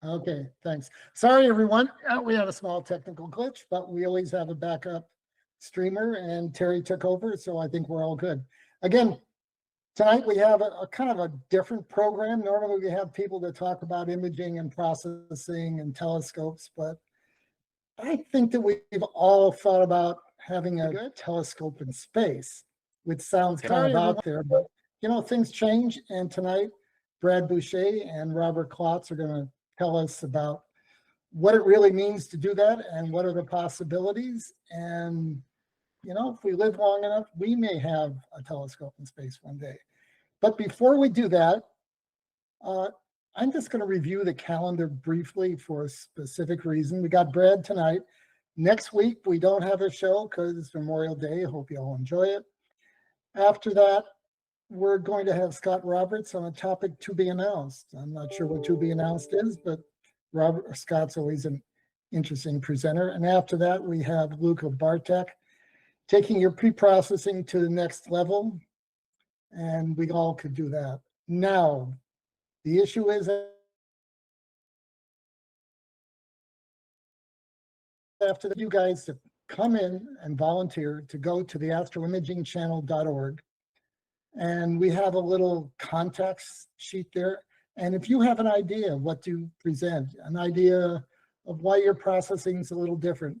Okay, thanks. Sorry, everyone. We had a small technical glitch, but we always have a backup streamer, and Terry took over, so I think we're all good. Again, tonight we have a kind of a different program. Normally we have people that talk about imaging and processing and telescopes, but I think that we've all thought about having a telescope in space, which sounds kind of out there, but you know, things change. And tonight, Brad Bueche and Robert Klotz are going to tell us about what it really means to do that and what are the possibilities. And, you know, if we live long enough, we may have a telescope in space one day. But before we do that, I'm just going to review the calendar briefly for a specific reason. We got Brad tonight. Next week, we don't have a show because it's Memorial Day. I hope you all enjoy it. After that, we're going to have Scott Roberts on a topic to be announced. I'm not sure what to be announced is, but Scott's always an interesting presenter. And after that, we have Luca Bartek taking your pre-processing to the next level. And we all could do that. Now, the issue is after you guys to come in and volunteer to go to the astroimagingchannel.org. And we have a little context sheet there. And if you have an idea of what to present, an idea of why your processing is a little different,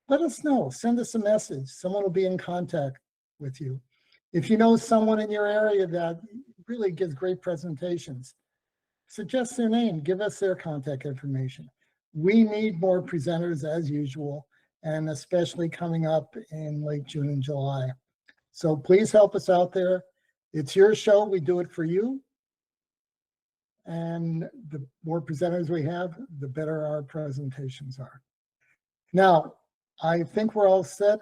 let us know. Send us a message. Someone will be in contact with you. If you know someone in your area that really gives great presentations, suggest their name, give us their contact information. We need more presenters as usual, and especially coming up in late June and July. So please help us out there. It's your show, we do it for you. And the more presenters we have, the better our presentations are. Now, I think we're all set.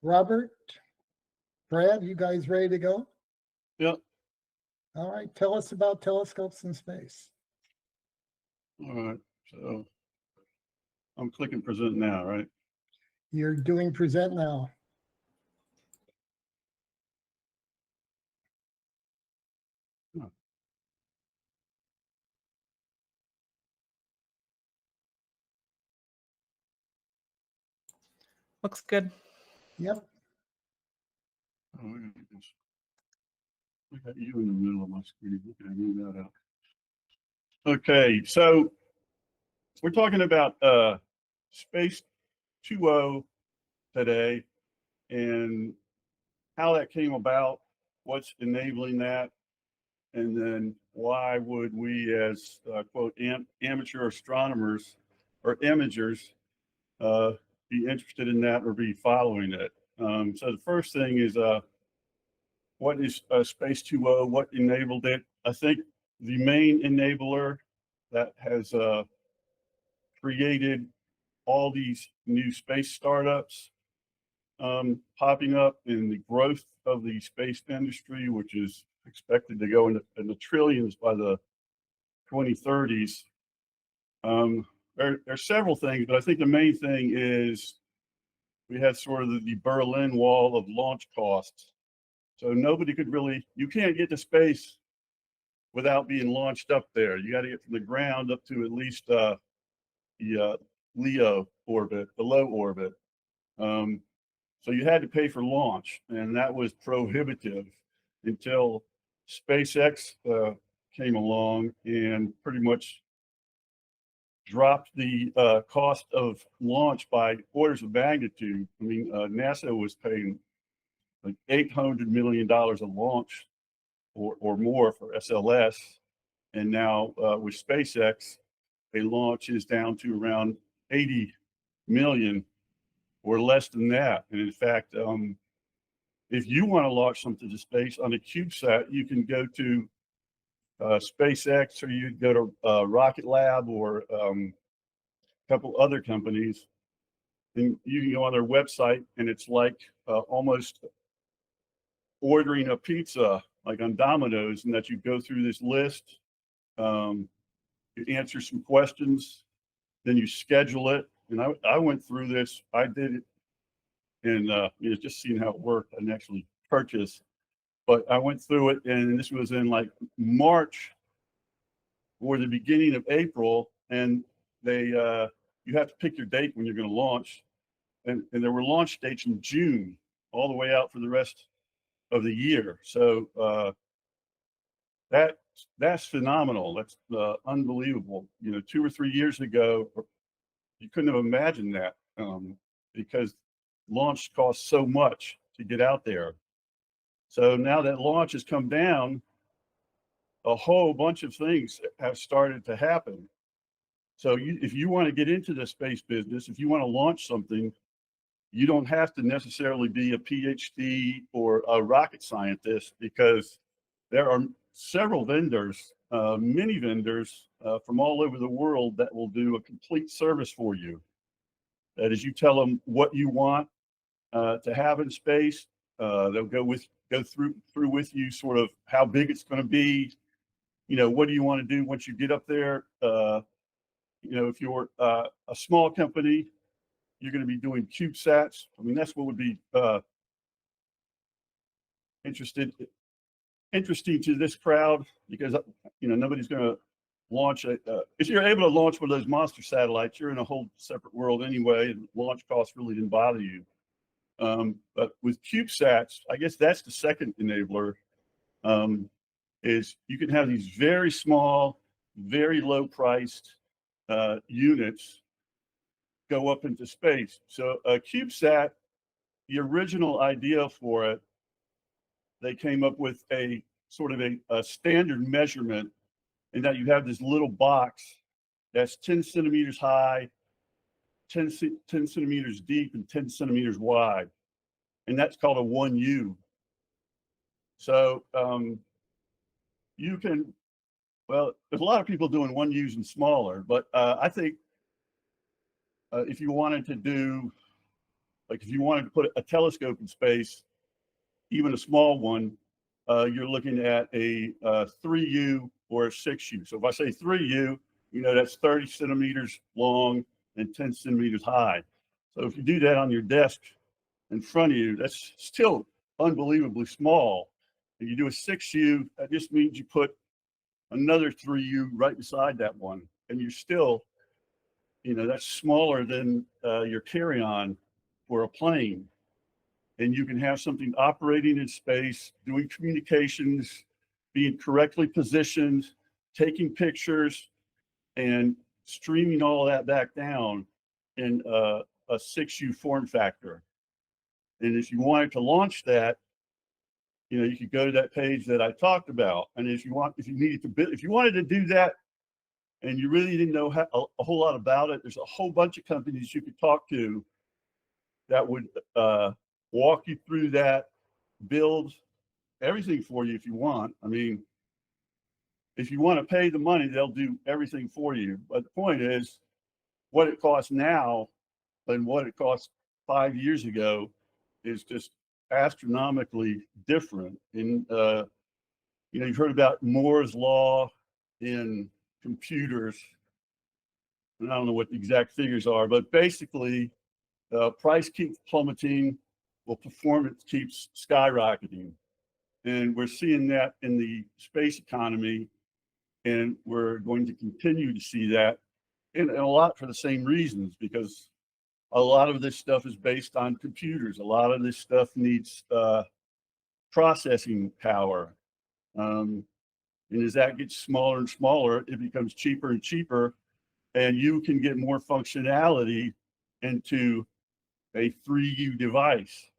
Robert, Brad, you guys ready to go? Yep. All right, tell us about telescopes in space. All right, so I'm clicking present now, right? You're doing present now. Oh. Looks good. Yep. Oh, I got you in the middle of my screen. Okay, move that out. Okay, so we're talking about Space 2.0 today and how that came about, what's enabling that, and then why would we as quote amateur astronomers or imagers be interested in that or be following it. So the first thing is what is Space 2.0, what enabled it? I think the main enabler that has created all these new space startups popping up in the growth of the space industry, which is expected to go into the trillions by the 2030s. There are several things, but I think the main thing is we had sort of the Berlin Wall of launch costs. So nobody could really, you can't get to space without being launched up there. You got to get from the ground up to at least the LEO orbit, the low orbit. So you had to pay for launch, and that was prohibitive until SpaceX came along and pretty much dropped the cost of launch by orders of magnitude. I mean, NASA was paying like $800 million a launch or more for SLS. And now with SpaceX, a launch is down to around 80 million or less than that. And in fact, if you want to launch something to space on a CubeSat, you can go to SpaceX, or you go to Rocket Lab, or a couple other companies, and you can go on their website, and it's like almost ordering a pizza, like on Domino's, and that you go through this list, you answer some questions, then you schedule it. And I went through this, I did it, and just seeing how it worked. I didn't actually purchase, but I went through it, and this was in like March or the beginning of April. and you have to pick your date when you're going to launch, and there were launch dates in June all the way out for the rest of the year. So that's phenomenal. That's unbelievable. 2 or 3 years ago, you couldn't have imagined that, because launch costs so much to get out there. So now that launch has come down, a whole bunch of things have started to happen. So if you want to get into the space business, if you want to launch something, you don't have to necessarily be a PhD or a rocket scientist, because there are several vendors, many vendors from all over the world that will do a complete service for you. That is, you tell them what you want to have in space. They'll go through with you sort of how big it's going to be. What do you want to do once you get up there? If you're a small company, you're going to be doing cubesats. I mean, that's what would be interesting to this crowd, because nobody's going to launch if you're able to launch one of those monster satellites, you're in a whole separate world anyway, and launch costs really didn't bother you. But with cubesats, I guess that's the second enabler, is you can have these very small, very low priced units go up into space. So a CubeSat, the original idea for it, they came up with a sort of a standard measurement, in that you have this little box that's 10 centimeters high, 10 centimeters deep, and 10 centimeters wide. And that's called a 1U. So you can, well, there's a lot of people doing 1Us and smaller, but I think if you wanted to do, like if you wanted to put a telescope in space, even a small one, you're looking at a 3U or a 6U. So if I say 3U, that's 30 centimeters long and 10 centimeters high. So if you do that on your desk in front of you, that's still unbelievably small. If you do a 6U, that just means you put another 3U right beside that one, and you're still, that's smaller than your carry-on for a plane. And you can have something operating in space, doing communications, being correctly positioned, taking pictures, and streaming all of that back down in a 6U form factor. And if you wanted to launch that, you could go to that page that I talked about. And if you wanted to do that, and you really didn't know a whole lot about it, there's a whole bunch of companies you could talk to that would walk you through that, build everything for you if you want. I mean, if you want to pay the money, they'll do everything for you. But the point is, what it costs now and what it cost 5 years ago is just astronomically different. And you've heard about Moore's law in computers, and I don't know what the exact figures are, but basically, price keeps plummeting, while performance keeps skyrocketing. And we're seeing that in the space economy, and we're going to continue to see that, and a lot for the same reasons, because a lot of this stuff is based on computers. A lot of this stuff needs processing power. And as that gets smaller and smaller, it becomes cheaper and cheaper, and you can get more functionality into a 3U device.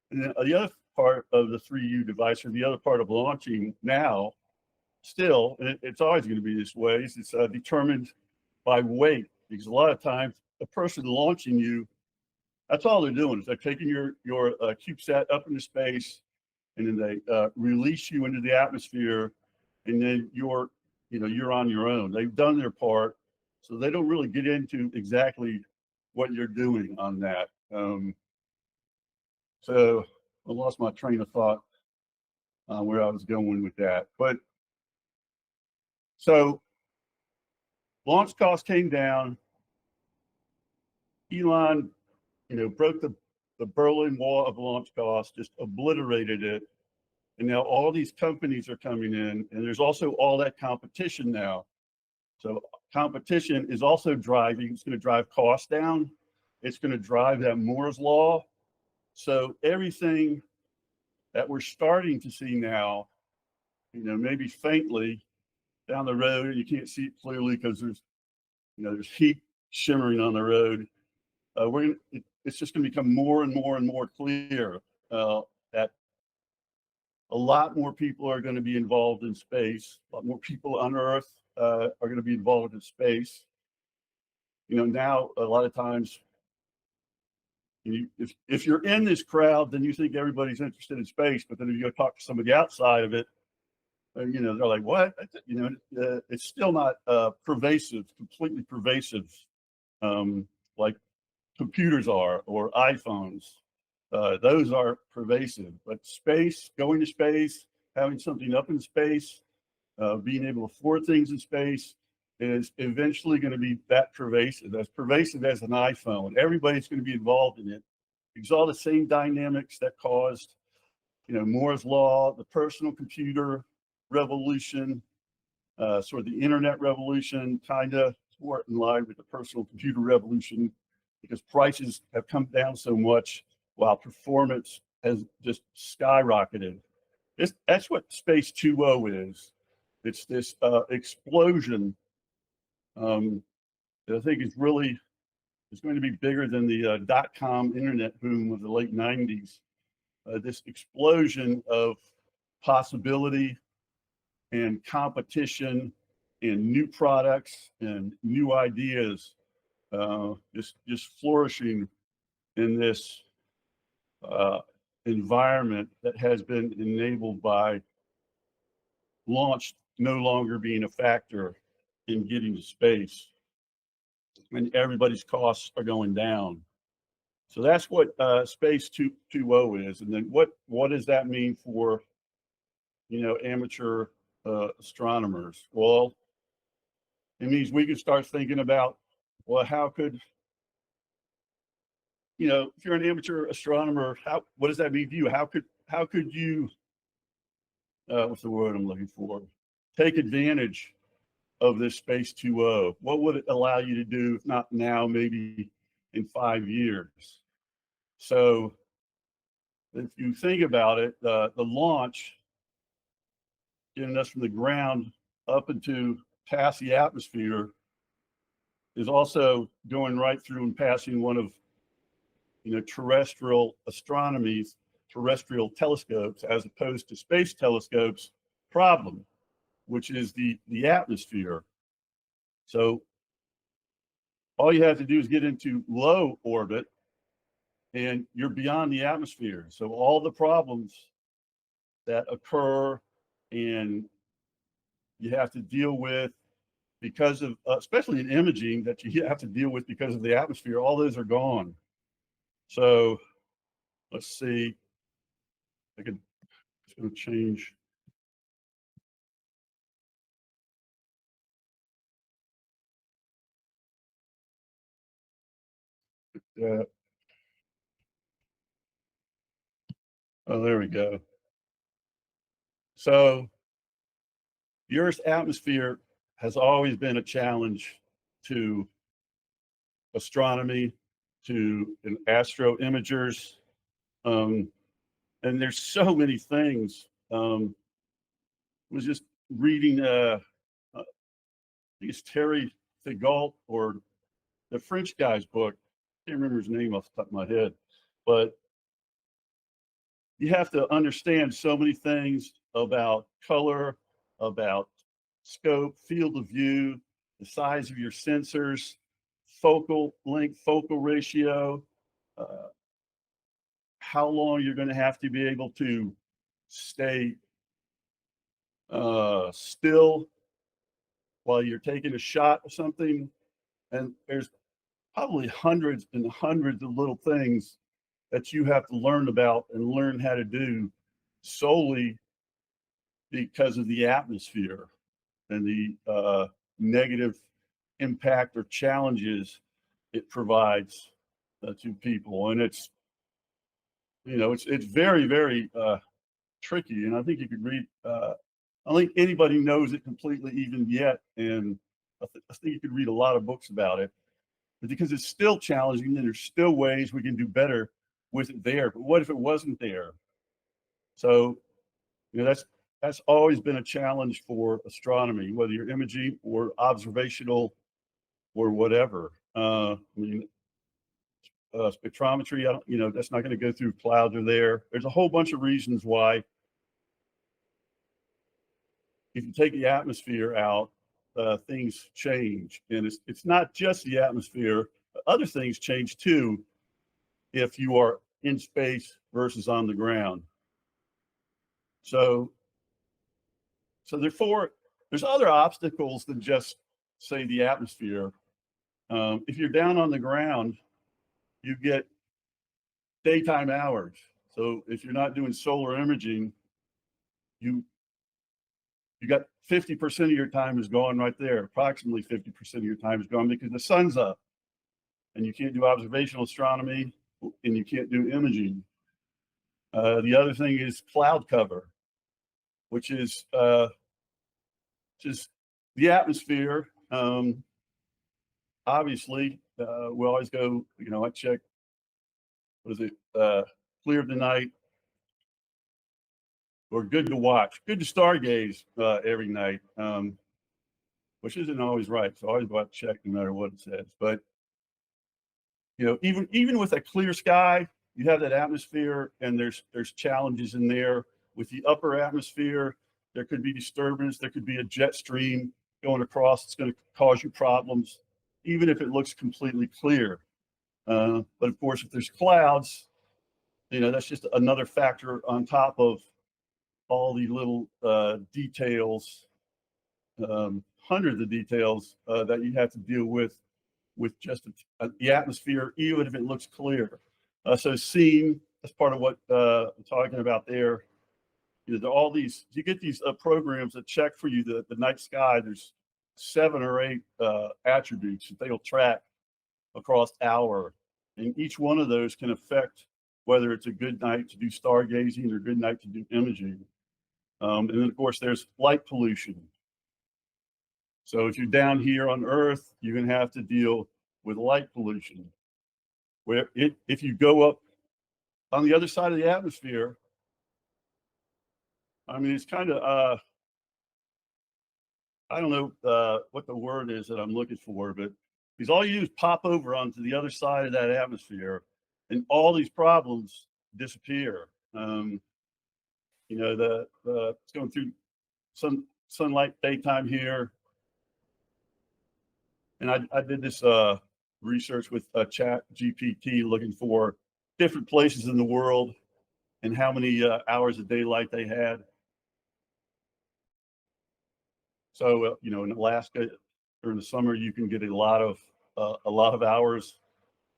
And then the other part of the 3U device, or the other part of launching now, still, and it's always going to be this way, is it's determined by weight. Because a lot of times, the person launching you, that's all they're doing, is they're taking your CubeSat up into space, and then they release you into the atmosphere, and then you're on your own. They've done their part, so they don't really get into exactly what you're doing on that. So I lost my train of thought where I was going with that. But so launch costs came down. Elon, broke the Berlin Wall of launch costs, just obliterated it. And now all these companies are coming in, and there's also all that competition now. So competition is also driving, it's going to drive costs down. It's going to drive that Moore's law. So everything that we're starting to see now, maybe faintly down the road, you can't see it clearly because there's heat shimmering on the road. It's just going to become more and more and more clear that a lot more people are going to be involved in space. A lot more people on Earth are going to be involved in space. Now a lot of times, if you're in this crowd, then you think everybody's interested in space. But then if you go talk to somebody outside of it, they're like, "What?" It's still not pervasive, completely pervasive, like computers are or iPhones. Those are pervasive. But space, going to space, having something up in space, being able to afford things in space is eventually going to be that pervasive as an iPhone. Everybody's going to be involved in it. Because all the same dynamics that caused, Moore's law, the personal computer revolution, sort of the internet revolution, kind of more in line with the personal computer revolution, because prices have come down so much while performance has just skyrocketed. That's what Space 2.0 is. It's this explosion that I think is going to be bigger than the dot-com internet boom of the late 90s. This explosion of possibility and competition and new products and new ideas, just flourishing in this environment that has been enabled by launch no longer being a factor in getting to space, and everybody's costs are going down. So that's what Space 2.0 is. And then what does that mean for amateur astronomers? Well, it means we can start thinking about, well, how could if you're an amateur astronomer, what does that mean to you? How could you what's the word I'm looking for? Take advantage of this Space 2.0. What would it allow you to do, if not now, maybe in 5 years? So if you think about it, the launch, getting us from the ground up into past the atmosphere, is also going right through and passing one of terrestrial astronomy's terrestrial telescopes, as opposed to space telescopes problem, which is the atmosphere. So all you have to do is get into low orbit and you're beyond the atmosphere. So all the problems that occur and you have to deal with because of, especially in imaging, that you have to deal with because of the atmosphere, all those are gone. So let's see, it's going to change. Oh, there we go. So the Earth's atmosphere has always been a challenge to astronomy, to astro imagers. And there's so many things. I was just reading, I think it's Terry Thigault, or the French guy's book. I can't remember his name off the top of my head, but you have to understand so many things about color, about scope, field of view, the size of your sensors, focal length, focal ratio, how long you're going to have to be able to stay still while you're taking a shot of something. And there's probably hundreds and hundreds of little things that you have to learn about and learn how to do solely because of the atmosphere and the negative impact or challenges it provides to people. And it's very, very tricky. And I think you could read, I don't think anybody knows it completely even yet. And I think you could read a lot of books about it, but because it's still challenging and there's still ways we can do better with it there. But what if it wasn't there? So, that's always been a challenge for astronomy, whether you're imaging or observational or whatever. I mean, spectrometry, that's not going to go through clouds are there. There's a whole bunch of reasons why if you take the atmosphere out, things change. And it's not just the atmosphere, other things change too if you are in space versus on the ground. So therefore, there's other obstacles than just, say, the atmosphere. If you're down on the ground, you get daytime hours. So if you're not doing solar imaging, you got 50% of your time is gone right there. Approximately 50% of your time is gone because the sun's up and you can't do observational astronomy and you can't do imaging. The other thing is cloud cover, which is just the atmosphere. Obviously, we always go, I check, what is it, clear of the night, or good to watch, good to stargaze every night, which isn't always right. So I always go out and check no matter what it says. But, even with a clear sky, you have that atmosphere and there's challenges in there. With the upper atmosphere, there could be disturbance. There could be a jet stream going across. It's going to cause you problems, even if it looks completely clear. But of course, if there's clouds, that's just another factor on top of all the little details, hundreds of details that you have to deal with just the atmosphere, even if it looks clear. So seeing, that's part of what I'm talking about there. All these, you get these programs that check for you the night sky. There's 7 or 8 attributes that they'll track across hour. And each one of those can affect whether it's a good night to do stargazing or a good night to do imaging. And then, of course, there's light pollution. So if you're down here on Earth, you're going to have to deal with light pollution. Where if you go up on the other side of the atmosphere, I mean, it's kind of, I don't know what the word is that I'm looking for, but because all you do is pop over onto the other side of that atmosphere and all these problems disappear. It's going through sunlight daytime here. And I did this research with Chat GPT, looking for different places in the world and how many hours of daylight they had. So, in Alaska during the summer, you can get a lot of hours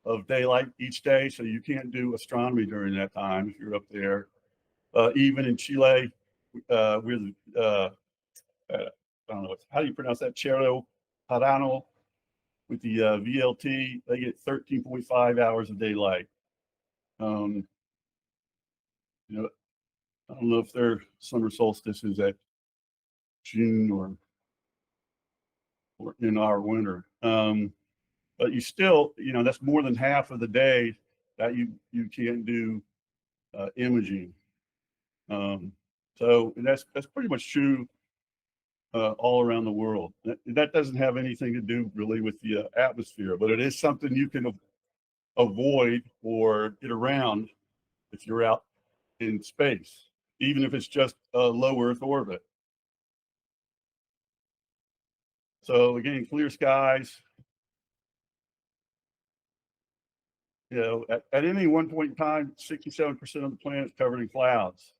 of daylight each day. So you can't do astronomy during that time if you're up there. Even in Chile, we're I don't know, how do you pronounce that? Cerro Parano with the VLT, they get 13.5 hours of daylight. I don't know if their summer solstice is at June or in our winter. But you still, that's more than half of the day that you can't do imaging. So that's pretty much true all around the world. That doesn't have anything to do really with the atmosphere, but it is something you can avoid or get around if you're out in space, even if it's just a low Earth orbit. So again, clear skies. At any one point in time, 67% of the planet is covered in clouds.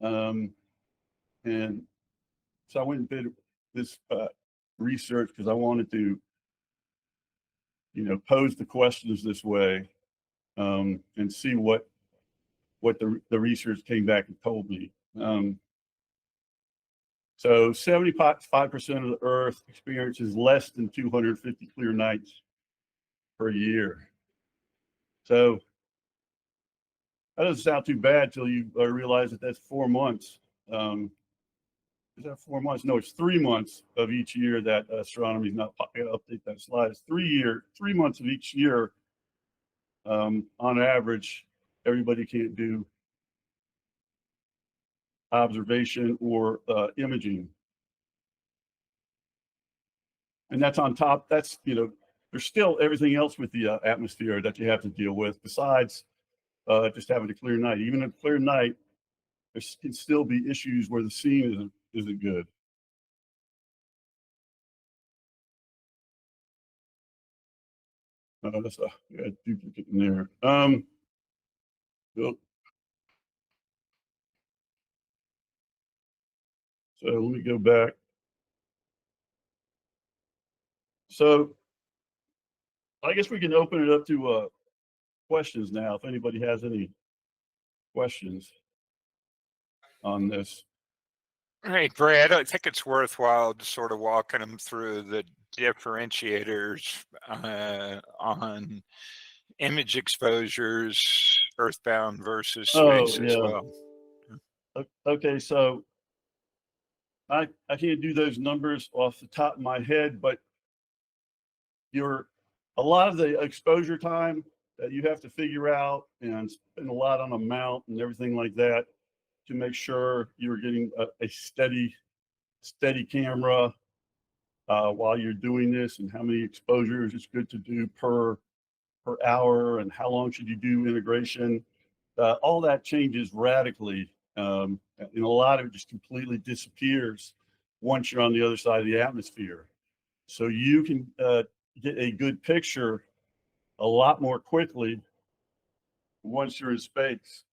And so I went and did this research because I wanted to, pose the questions this way and see what the research came back and told me. So 75% of the Earth experiences less than 250 clear nights per year. So that doesn't sound too bad till you realize that that's 4 months. is that 4 months? No, it's 3 months of each year that astronomy is not. I gotta update that slide. It's 3 months of each year. On average, everybody can't do observation or imaging, and that's on top. That's, there's still everything else with the atmosphere that you have to deal with besides just having a clear night. Even a clear night, there can still be issues where the scene isn't good. That's a duplicate in there. Well, so let me go back. So I guess we can open it up to questions now. If anybody has any questions on this. Hey, Brad, I think it's worthwhile to sort of walking them through the differentiators on image exposures, earthbound versus space as well. Okay, so I can't do those numbers off the top of my head, but a lot of the exposure time that you have to figure out and spend a lot on a mount and everything like that to make sure you're getting a steady camera while you're doing this, and how many exposures it's good to do per hour, and how long should you do integration. All that changes radically, and a lot of it just completely disappears once you're on the other side of the atmosphere. So you can get a good picture a lot more quickly once you're in space.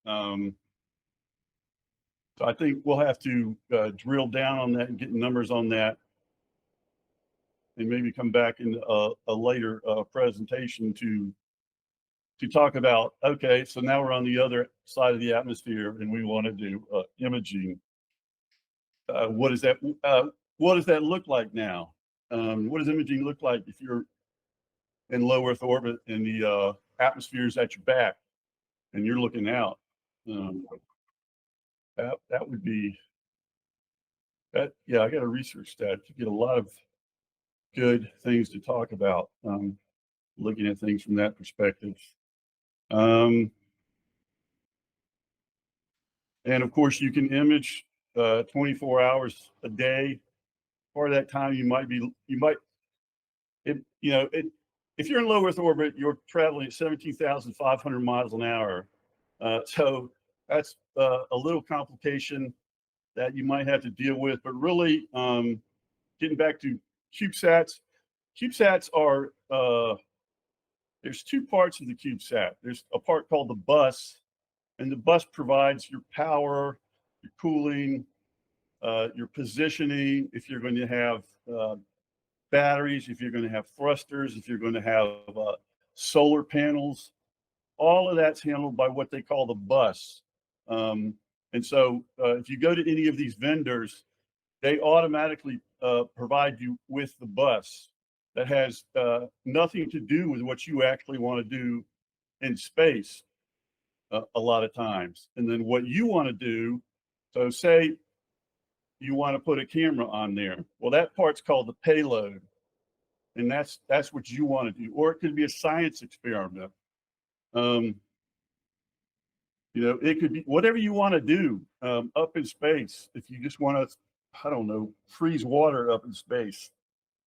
So I think we'll have to drill down on that and get numbers on that, and maybe come back in a later presentation to talk about, okay, so now we're on the other side of the atmosphere and we want to do imaging. What does that look like now? What does imaging look like if you're in low Earth orbit and the atmosphere is at your back and you're looking out? That would be that. Yeah, I got to research that to get a lot of good things to talk about. Looking at things from that perspective. And of course, you can image 24 hours a day. Part of that time, if you're in low Earth orbit, you're traveling at 17,500 miles an hour. So that's a little complication that you might have to deal with. But really, getting back to CubeSats, CubeSats are, there's two parts of the CubeSat. There's a part called the bus, and the bus provides your power, your cooling, your positioning, if you're going to have batteries, if you're going to have thrusters, if you're going to have solar panels. All of that's handled by what they call the bus. And so if you go to any of these vendors, they automatically provide you with the bus that has nothing to do with what you actually want to do in space a lot of times. And then what you want to do, so say you want to put a camera on there. Well, that part's called the payload. And that's what you want to do. Or it could be a science experiment. It could be whatever you want to do up in space. If you just want to, I don't know, freeze water up in space,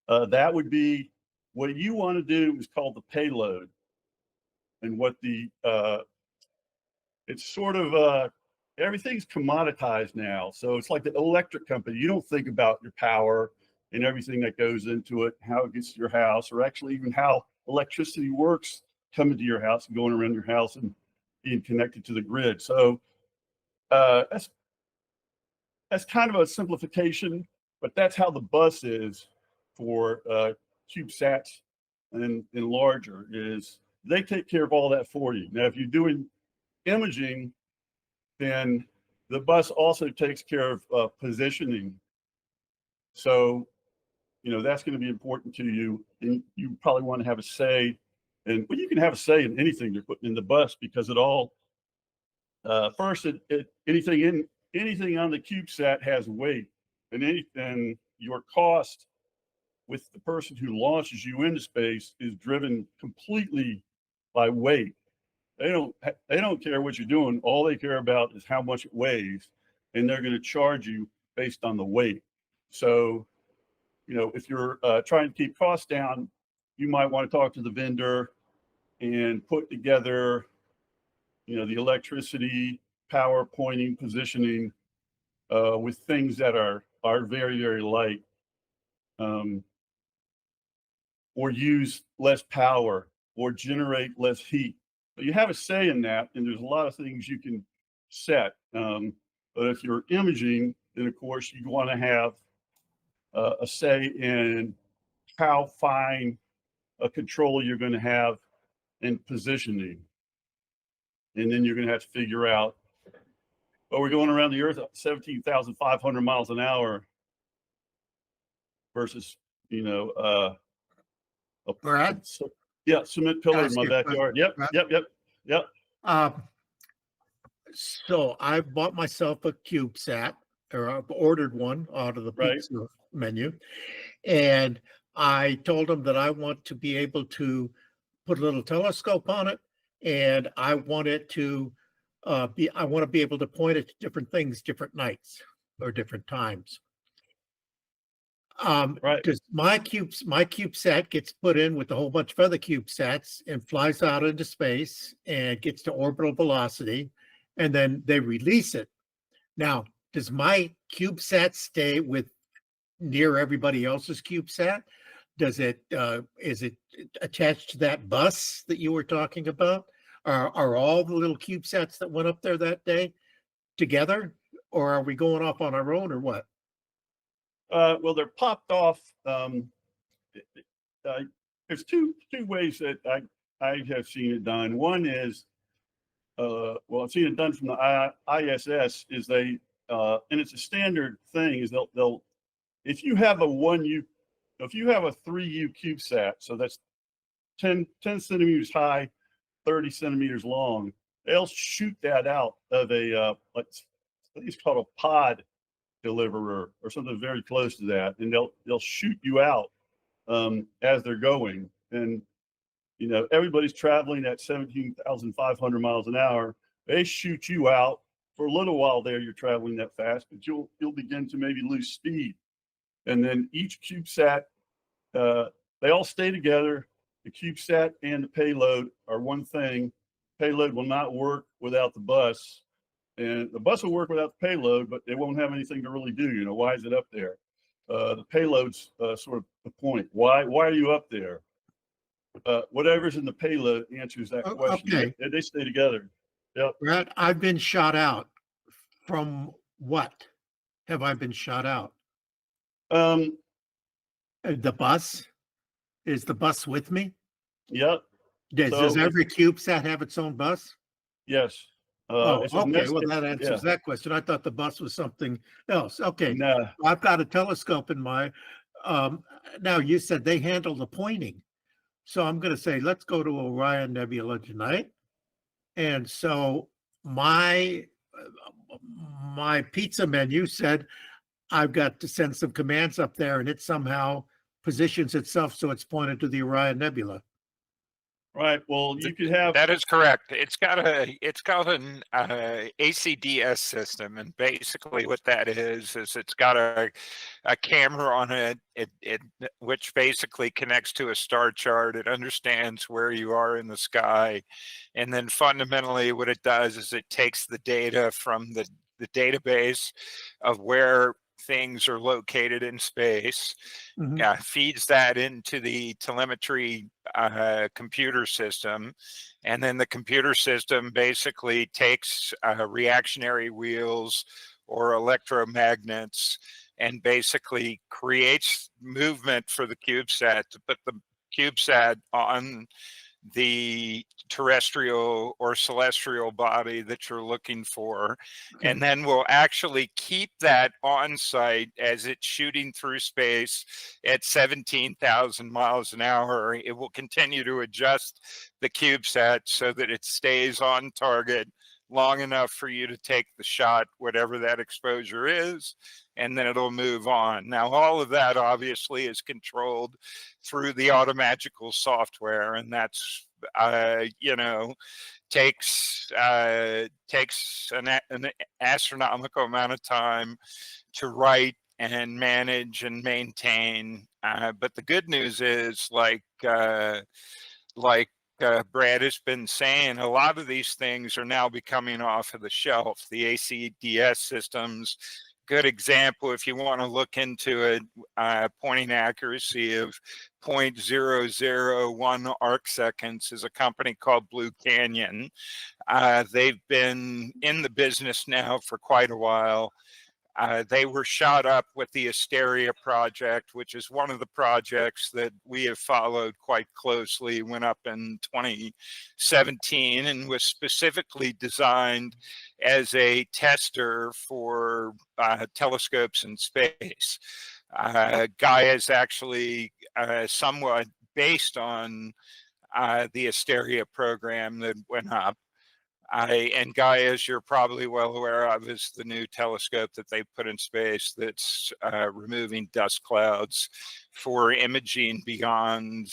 that would be what you want to do is called the payload. And what it's sort of, everything's commoditized now. So it's like the electric company. You don't think about your power and everything that goes into it, how it gets to your house, or actually even how electricity works coming to your house and going around your house and being connected to the grid. So that's kind of a simplification, but that's how the bus is for CubeSats and larger, is they take care of all that for you. Now, if you're doing imaging, then the bus also takes care of positioning. So, that's going to be important to you. And you probably want to have a say. And you can have a say in anything you're putting in the bus, because it all, first, anything on the CubeSat has weight. and your cost with the person who launches you into space is driven completely by weight. They don't care what you're doing. All they care about is how much it weighs, and they're going to charge you based on the weight. So, if you're trying to keep costs down, you might want to talk to the vendor and put together, the electricity, power, pointing, positioning, with things that are very, very light, or use less power or generate less heat. But you have a say in that, and there's a lot of things you can set. But if you're imaging, then of course you want to have a say in how fine a control you're going to have in positioning. And then you're going to have to figure out, we're going around the Earth at 17,500 miles an hour versus, Brad? Yeah, cement pillar in my ask you a backyard. question, Yep. So I bought myself a CubeSat, or I've ordered one out of the Right. pizza menu, and I told them that I want to be able to put a little telescope on it, and I want it to I want to be able to point it to different things, different nights or different times. Right. Does my CubeSat gets put in with a whole bunch of other CubeSats and flies out into space and gets to orbital velocity, and then they release it. Now, does my CubeSat stay with near everybody else's CubeSat? Does it is it attached to that bus that you were talking about? Are all the little CubeSats that went up there that day together, or are we going off on our own, or what? Well, they're popped off. There's two ways that I have seen it done. One is, I've seen it done from the ISS. Is they and it's a standard thing. Is they'll if you have a 3U CubeSat, so that's 10 centimeters high, 30 centimeters long, they'll shoot that out of a I think it's called a pod deliverer or something very close to that, and they'll shoot you out as they're going. And everybody's traveling at 17,500 miles an hour. They shoot you out for a little while there. You're traveling that fast, but you'll begin to maybe lose speed. And then each CubeSat, they all stay together. The CubeSat and the payload are one thing. Payload will not work without the bus. And the bus will work without the payload, but they won't have anything to really do. Why is it up there? The payload's sort of the point. Why are you up there? Whatever's in the payload answers that question. Okay. They stay together. Yep. Brad, I've been shot out. From what have I been shot out? The bus? Is the bus with me? Yep. Does every CubeSat have its own bus? Yes. Okay. Well, that answers that question. I thought the bus was something else. Okay. No. I've got a telescope in my. Now you said they handle the pointing, so I'm going to say let's go to Orion Nebula tonight. And so my pizza menu said I've got to send some commands up there, and it somehow positions itself so it's pointed to the Orion Nebula. Right. Well, you could have. That is correct. It's got an ACDS system, and basically what that is it's got a camera on it, which basically connects to a star chart. It understands where you are in the sky, and then fundamentally what it does is it takes the data from the database of where things are located in space, feeds that into the telemetry computer system, and then the computer system basically takes reactionary wheels or electromagnets and basically creates movement for the CubeSat to put the CubeSat on the terrestrial or celestial body that you're looking for, and then we'll actually keep that on site as it's shooting through space at 17,000 miles an hour. It will continue to adjust the CubeSat so that it stays on target long enough for you to take the shot, whatever that exposure is, and then it'll move on. Now, all of that obviously is controlled through the automagical software, and that's, you know, takes an astronomical amount of time to write and manage and maintain. But the good news is, like Brad has been saying, a lot of these things are now becoming off of the shelf. The ACDS systems, good example, if you want to look into it, pointing accuracy of 0.001 arc seconds is a company called Blue Canyon. They've been in the business now for quite a while. They were shot up with the Asteria project, which is one of the projects that we have followed quite closely. Went up in 2017 and was specifically designed as a tester for telescopes in space. Gaia is actually somewhat based on the Asteria program that went up. And Gaia, as you're probably well aware of, is the new telescope that they put in space that's removing dust clouds for imaging beyond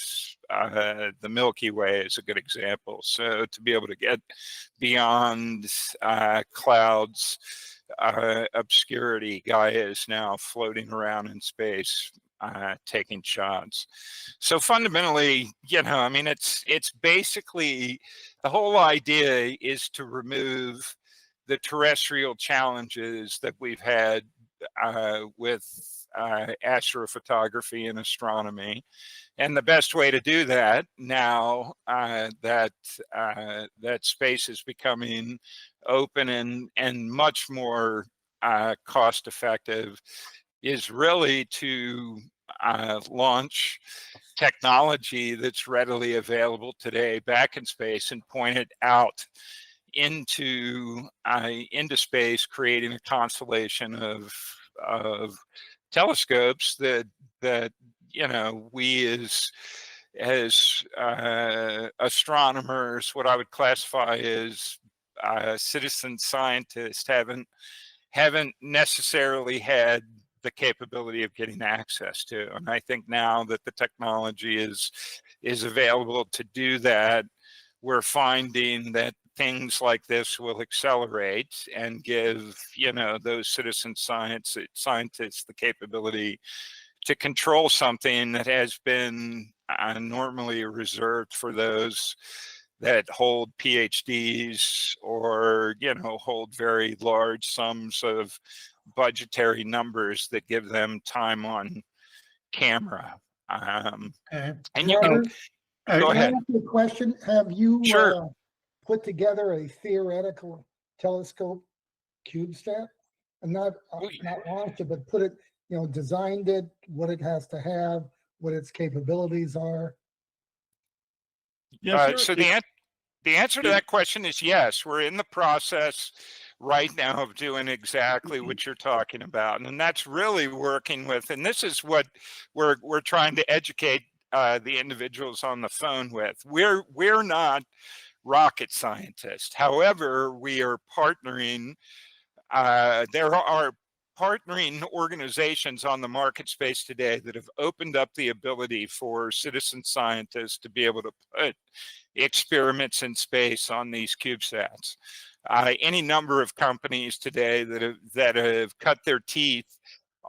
the Milky Way is a good example. So to be able to get beyond clouds, obscurity, Gaia is now floating around in space, taking shots. So fundamentally, you know, I mean, it's basically, the whole idea is to remove the terrestrial challenges that we've had with astrophotography and astronomy. And the best way to do that now that space is becoming open and much more cost effective is really to launch technology that's readily available today back in space and point it out into space, creating a constellation of telescopes that you know, we as astronomers, what I would classify as citizen scientists, haven't necessarily had the capability of getting access to. And I think now that the technology is available to do that, we're finding that things like this will accelerate and give, you know, those citizen scientists the capability to control something that has been normally reserved for those that hold PhDs or, you know, hold very large sums of budgetary numbers that give them time on camera. And you can go Can I ahead. ask you a question? Have you Sure. put together a theoretical telescope CubeSat? And not launched it, but put it, you know, designed it, what it has to have, what its capabilities are? Yeah, sure. So the answer to that question is yes. We're in the process right now of doing exactly what you're talking about, and that's really working with. And this is what we're trying to educate the individuals on the phone with. We're not rocket scientists. However, we are partnering. There are partnering organizations on the market space today that have opened up the ability for citizen scientists to be able to put experiments in space on these CubeSats. Any number of companies today that have cut their teeth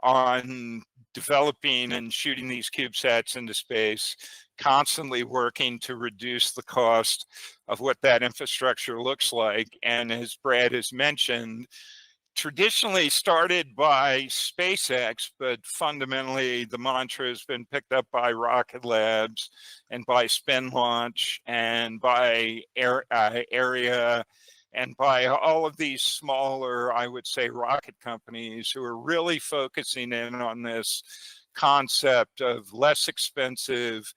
on developing and shooting these CubeSats into space, constantly working to reduce the cost of what that infrastructure looks like. And as Brad has mentioned, traditionally started by SpaceX, but fundamentally the mantra has been picked up by Rocket Labs and by Spin Launch and by Area and by all of these smaller, I would say, rocket companies who are really focusing in on this concept of less expensive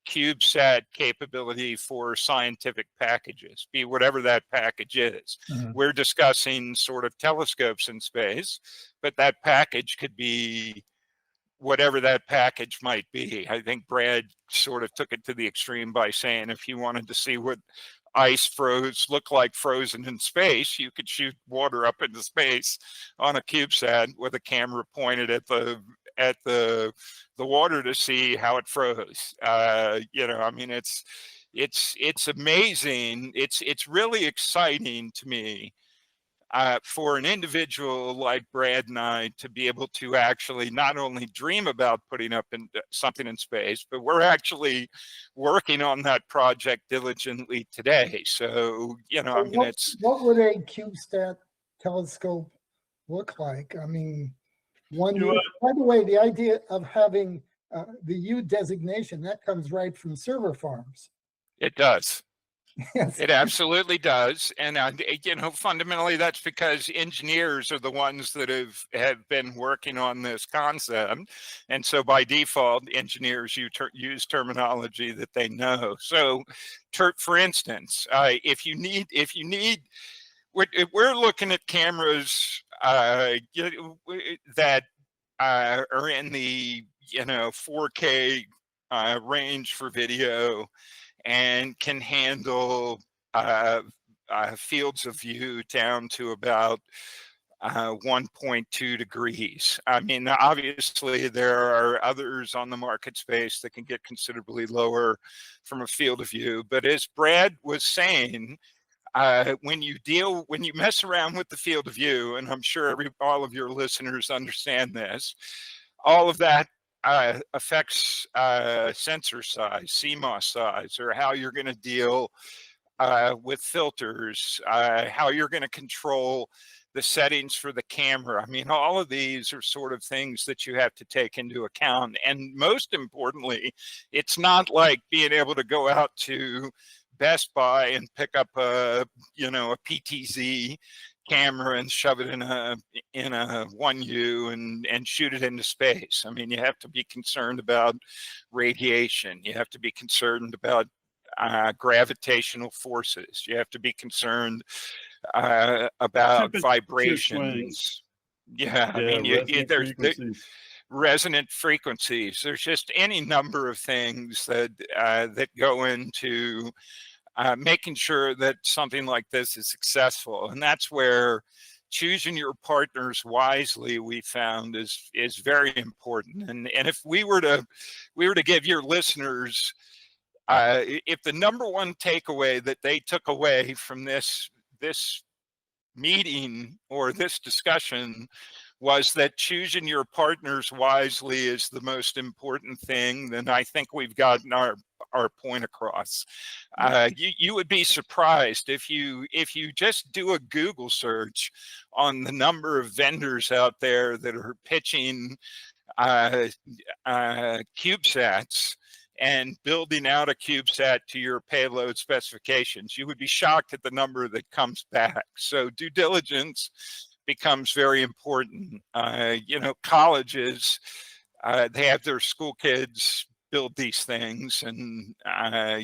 CubeSat capability for scientific packages, be whatever that package is. We're discussing sort of telescopes in space, but that package could be whatever that package might be. I think Brad sort of took it to the extreme by saying if you wanted to see what ice froze, looked like frozen in space. You could shoot water up into space on a CubeSat with a camera pointed at the water to see how it froze. You know, I mean, it's amazing. It's really exciting to me for an individual like Brad and I to be able to actually not only dream about putting up something in space, but we're actually working on that project diligently today. So, you know, I mean, what would a CubeSat telescope look like? I mean, by the way, the idea of having the U designation, that comes right from server farms. It does. Yes. It absolutely does. And, you know, fundamentally, that's because engineers are the ones that have been working on this concept. And so by default, engineers use terminology that they know. So, for instance, if you need, we're looking at cameras that are in the, you know, 4K range for video, and can handle fields of view down to about 1.2 degrees. I mean, obviously there are others on the market space that can get considerably lower from a field of view. But as Brad was saying, when you mess around with the field of view, and I'm sure all of your listeners understand this, all of that affects sensor size, CMOS size, or how you're going to deal with filters, how you're going to control the settings for the camera. I mean, all of these are sort of things that you have to take into account. And most importantly, it's not like being able to go out to Best Buy and pick up a PTZ camera and shove it in a 1U and shoot it into space. I mean, you have to be concerned about radiation. You have to be concerned about gravitational forces. You have to be concerned about vibrations. Yeah, I mean, there's resonant frequencies. There's just any number of things that go into making sure that something like this is successful. And that's where choosing your partners wisely, we found, is very important. And if we were to give your listeners, if the number one takeaway that they took away from this meeting or this discussion was that choosing your partners wisely is the most important thing, then I think we've gotten our point across. You would be surprised if you just do a Google search on the number of vendors out there that are pitching CubeSats and building out a CubeSat to your payload specifications. You would be shocked at the number that comes back. So due diligence becomes very important. You know, colleges, they have their school kids build these things, and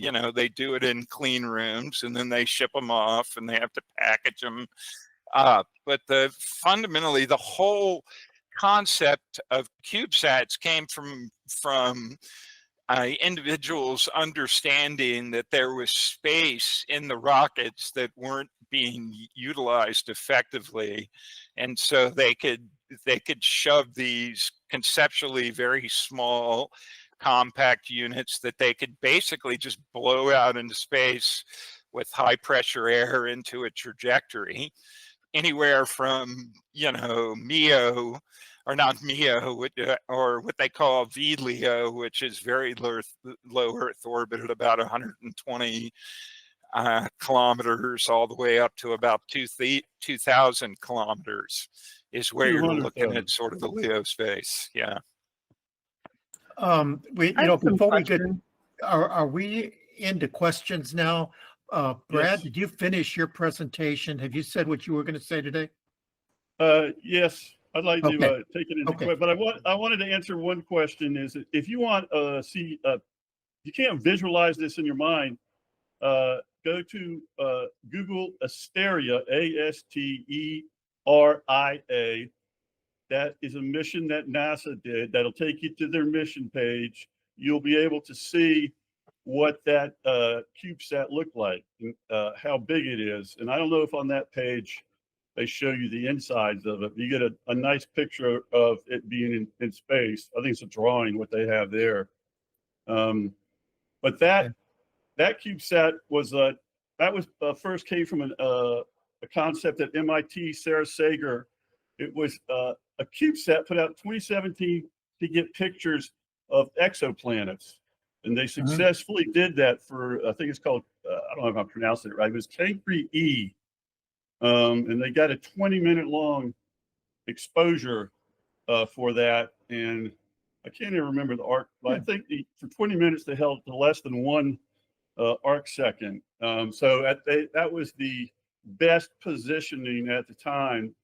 you know, they do it in clean rooms, and then they ship them off, and they have to package them up. But fundamentally, the whole concept of CubeSats came from individuals understanding that there was space in the rockets that weren't being utilized effectively, and so they could shove these conceptually very small compact units that they could basically just blow out into space with high pressure air into a trajectory anywhere from, you know, MEO, or not MEO, or what they call VLEO, which is very low Earth orbit at about 120 kilometers, all the way up to about 2,000 kilometers is where you're looking at sort of the LEO space. Yeah. Before we get, are we into questions now? Brad, yes. Did you finish your presentation? Have you said what you were going to say today? Yes, I'd like to take it into question, but I wanted to answer one question. Is if you want you can't visualize this in your mind, go to Google Asteria, ASTERIA. That is a mission that NASA did. That'll take you to their mission page. You'll be able to see what that CubeSat looked like, how big it is. And I don't know if on that page they show you the insides of it. You get a nice picture of it being in space. I think it's a drawing what they have there. But that CubeSat was first came from a concept at MIT. Sarah Sager. It was a CubeSat put out in 2017 to get pictures of exoplanets. And they successfully did that for, I think it's called, I don't know if I'm pronouncing it right, but it's Cancri E. And they got a 20-minute long exposure for that. And I can't even remember the arc, but I think for 20 minutes they held to less than 1 arc second. So that was the best positioning at the time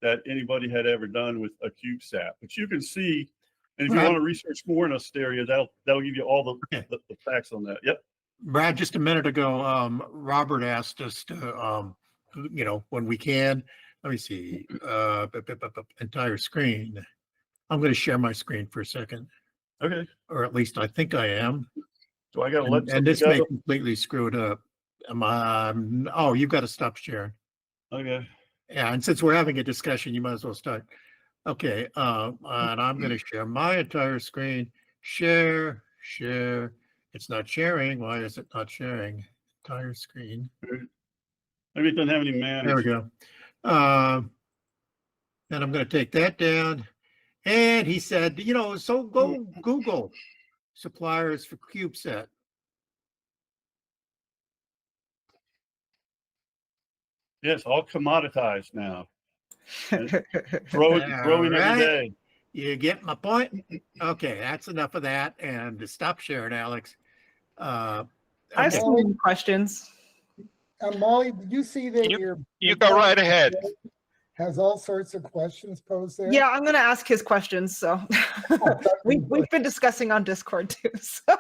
that anybody had ever done with a CubeSat. But you can see, and if you want to research more in Asteria, that'll give you all the facts on that. Yep. Brad, just a minute ago, Robert asked us to, when we can, let me see, entire screen. I'm going to share my screen for a second. Okay. Or at least I think I am. So I got to let and this may completely screw it up. Oh, you've got to stop sharing. Okay. Yeah, and since we're having a discussion, you might as well start. Okay, and I'm going to share my entire screen. Share. It's not sharing. Why is it not sharing? Entire screen. Maybe it doesn't have any manners. There we go. And I'm going to take that down. And he said, so go Google suppliers for CubeSat. Yes, all commoditized now. Growing every day. You get my point? Okay, that's enough of that. And stop sharing, Alex. I have some questions. Molly, did you see that you go right ahead. Has all sorts of questions posed there? Yeah, I'm going to ask his questions. So we've been discussing on Discord too. So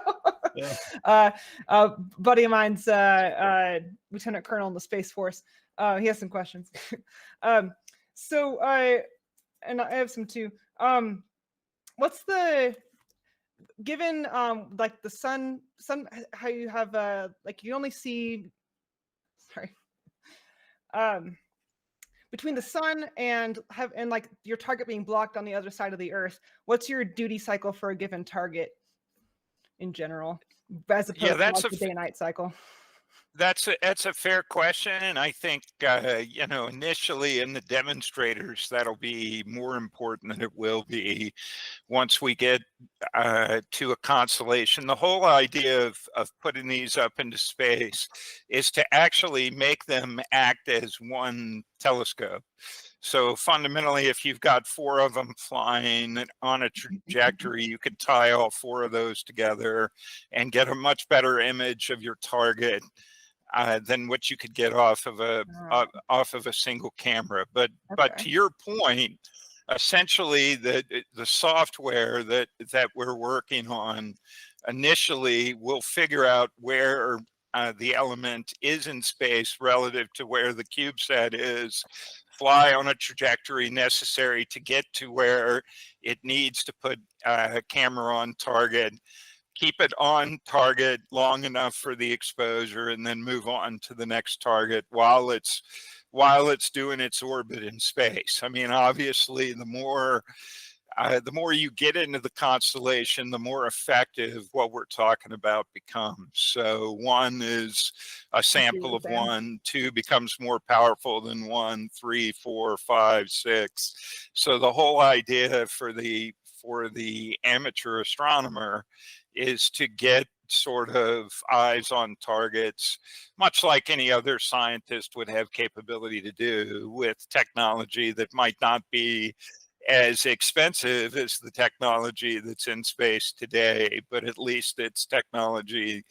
buddy of mine's Lieutenant Colonel in the Space Force. He has some questions. And I have some too. What's the given like the sun how you have like you only see between the sun and like your target being blocked on the other side of the Earth, what's your duty cycle for a given target in general, as opposed to like the day and night cycle? That's a fair question, and I think initially in the demonstrators that'll be more important than it will be once we get to a constellation. The whole idea of putting these up into space is to actually make them act as one telescope. So fundamentally, if you've got 4 of them flying on a trajectory, you could tie all 4 of those together and get a much better image of your target than what you could get off of a single camera. But to your point, essentially the software that we're working on initially will figure out where the element is in space relative to where the CubeSat is, fly on a trajectory necessary to get to where it needs to put a camera on target, keep it on target long enough for the exposure, and then move on to the next target while it's doing its orbit in space. I mean, obviously, the more you get into the constellation, the more effective what we're talking about becomes. So 1 is a sample of 1, 2 becomes more powerful than 1, 3, 4, 5, 6. So the whole idea for the amateur astronomer is to get sort of eyes on targets, much like any other scientist would have capability to do, with technology that might not be as expensive as the technology that's in space today, but at least it's technology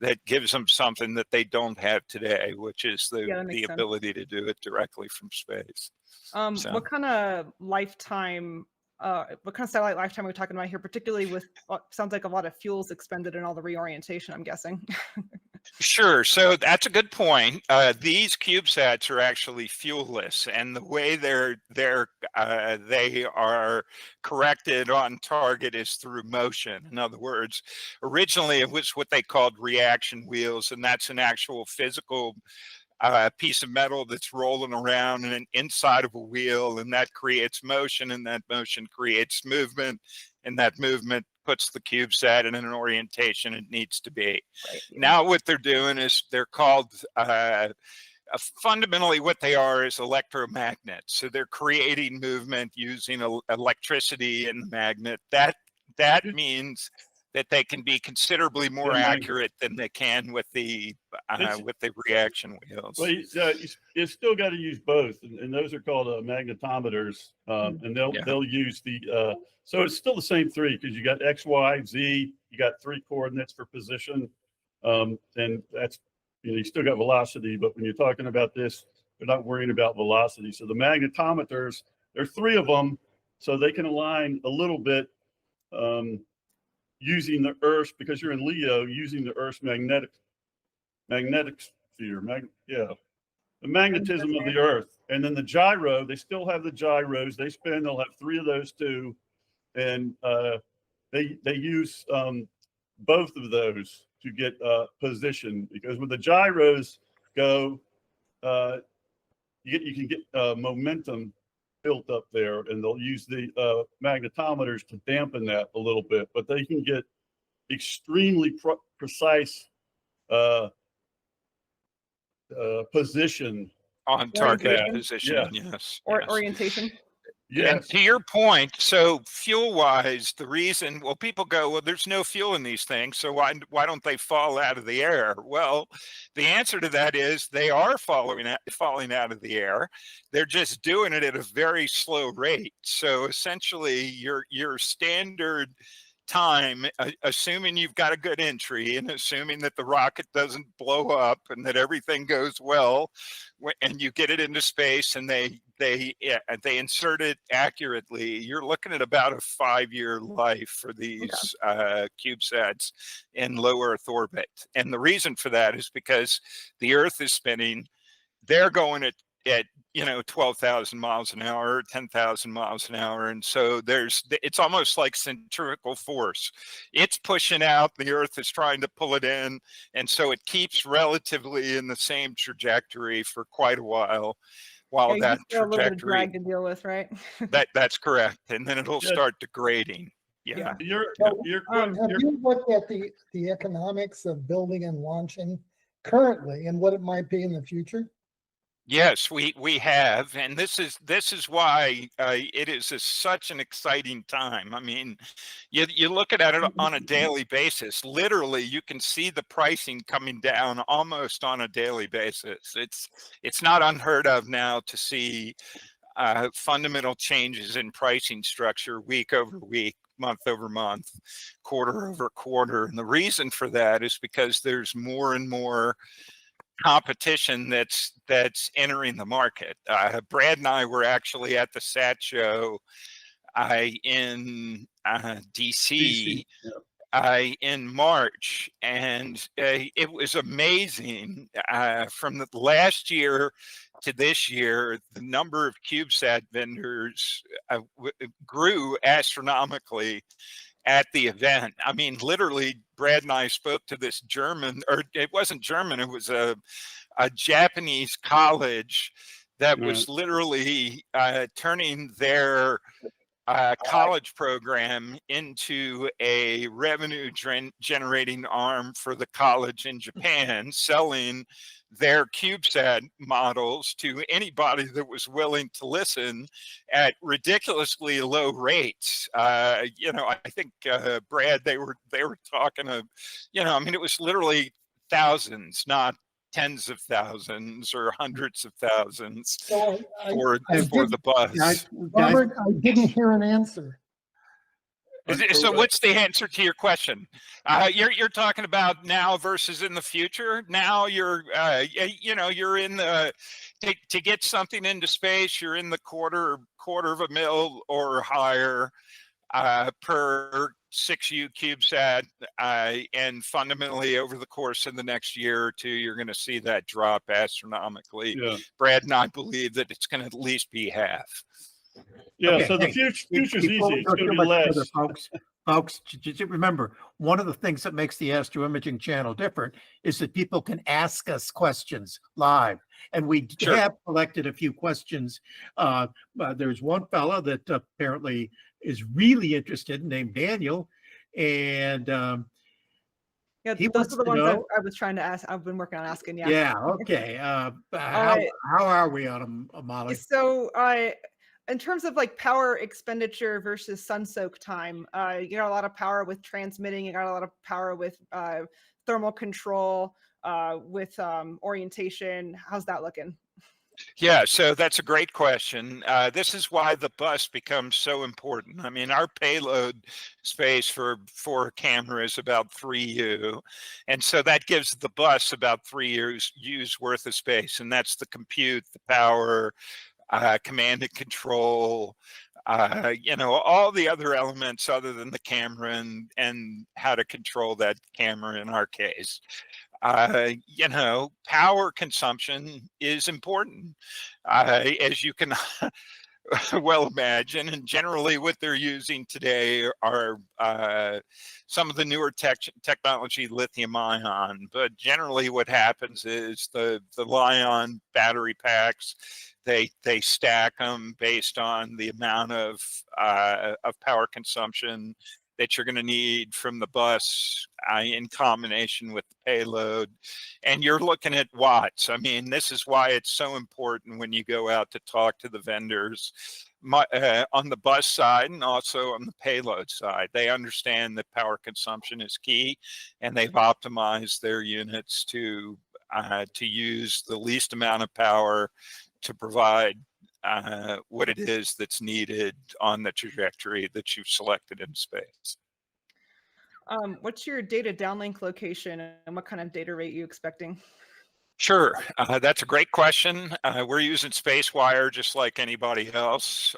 that gives them something that they don't have today, which is the ability to do it directly from space. What kind of lifetime what kind of satellite lifetime are we talking about here, particularly with what sounds like a lot of fuels expended and all the reorientation, I'm guessing? Sure. So that's a good point. These CubeSats are actually fuelless, and the way they are corrected on target is through motion. In other words, originally it was what they called reaction wheels, and that's an actual physical piece of metal that's rolling around and inside of a wheel, and that creates motion, and that motion creates movement, and that movement puts the CubeSat in an orientation it needs to be. Right. Now what they're doing is they're called fundamentally what they are is electromagnets. So they're creating movement using electricity in the magnet. That means that they can be considerably more accurate than they can with the reaction wheels. Well, you still got to use both, and those are called magnetometers, and they'll use the. So it's still the same three because you got X, Y, Z. You got 3 coordinates for position, and that's you still got velocity. But when you're talking about this, they're not worrying about velocity. So the magnetometers, there are 3 of them, so they can align a little bit. Using the Earth, because you're in Leo, using the Earth's magnetic sphere, the magnetism of the Earth. And then the gyro, they still have the gyros. They spin, they'll have 3 of those too. And they use both of those to get position, because when the gyros go, you can get momentum built up there, and they'll use the magnetometers to dampen that a little bit, but they can get extremely precise position on target Orientation? position. Yeah. Yes. Or yes. orientation. And to your point, so fuel-wise, the reason, well, people go, well, there's no fuel in these things, so why don't they fall out of the air? Well, the answer to that is they are falling out of the air. They're just doing it at a very slow rate. So essentially, your standard time, assuming you've got a good entry and assuming that the rocket doesn't blow up and that everything goes well, and you get it into space and they insert it accurately, you're looking at about a 5-year life for these CubeSats in low Earth orbit. And the reason for that is because the Earth is spinning, they're going at 12,000 miles an hour, 10,000 miles an hour. And so it's almost like centrifugal force. It's pushing out, the Earth is trying to pull it in. And so it keeps relatively in the same trajectory for quite a while that A little bit of trajectory, drag to deal with, right? that's correct. And then it'll start degrading. Yeah. Have you looked at the economics of building and launching currently and what it might be in the future? Yes, we have, and this is why it is such an exciting time. I mean, you look at it on a daily basis. Literally, you can see the pricing coming down almost on a daily basis. It's not unheard of now to see fundamental changes in pricing structure week over week, month over month, quarter over quarter, and the reason for that is because there's more and more competition that's entering the market. Brad and I were actually at the SAT show in DC in March, and it was amazing. From the last year to this year, the number of CubeSat vendors grew astronomically at the event. I mean, literally, Brad and I spoke to this German, or it wasn't German, it was a Japanese college that was literally turning their college program into a revenue generating arm for the college in Japan, selling their CubeSat models to anybody that was willing to listen at ridiculously low rates. I think Brad, they were talking of, I mean, it was literally thousands, not tens of thousands or hundreds of thousands So for the bus. Robert, I didn't hear an answer. So what's the answer to your question? You're talking about now versus in the future. Now you're in the to get something into space, you're in the quarter of a mil or higher. per 6U CubeSat. And fundamentally, over the course of the next year or two, you're going to see that drop astronomically. Yeah. Brad and I believe that it's going to at least be half. Yeah. Okay, So the hey, future's before easy. we It's go going to too be much further, less. folks, just remember, one of the things that makes the Astro Imaging channel different is that people can ask us questions live. And we Sure. have collected a few questions. There's one fella that apparently is really interested, named Daniel. And Yeah, he those wants are the to ones know. I was trying to ask. I've been working on asking. Yeah. Yeah, okay. How are we on them, Molly? So, in terms of like power expenditure versus sun soak time, you got a lot of power with transmitting. You got a lot of power with thermal control, with orientation. How's that looking? Yeah, so that's a great question. This is why the bus becomes so important. I mean, our payload space for a camera is about 3U. And so that gives the bus about 3U's worth of space. And that's the compute, the power, command and control, all the other elements other than the camera and how to control that camera in our case. Power consumption is important, as you can well imagine. And generally what they're using today are some of the newer technology, lithium ion. But generally what happens is the Li-ion battery packs, they stack them based on the amount of power consumption that you're going to need from the bus in combination with the payload. And you're looking at watts. I mean, this is why it's so important when you go out to talk to the vendors on the bus side and also on the payload side. They understand that power consumption is key, and they've optimized their units to use the least amount of power to provide what it is that's needed on the trajectory that you've selected in space. What's your data downlink location and what kind of data rate are you expecting? Sure, that's a great question. We're using SpaceWire just like anybody else,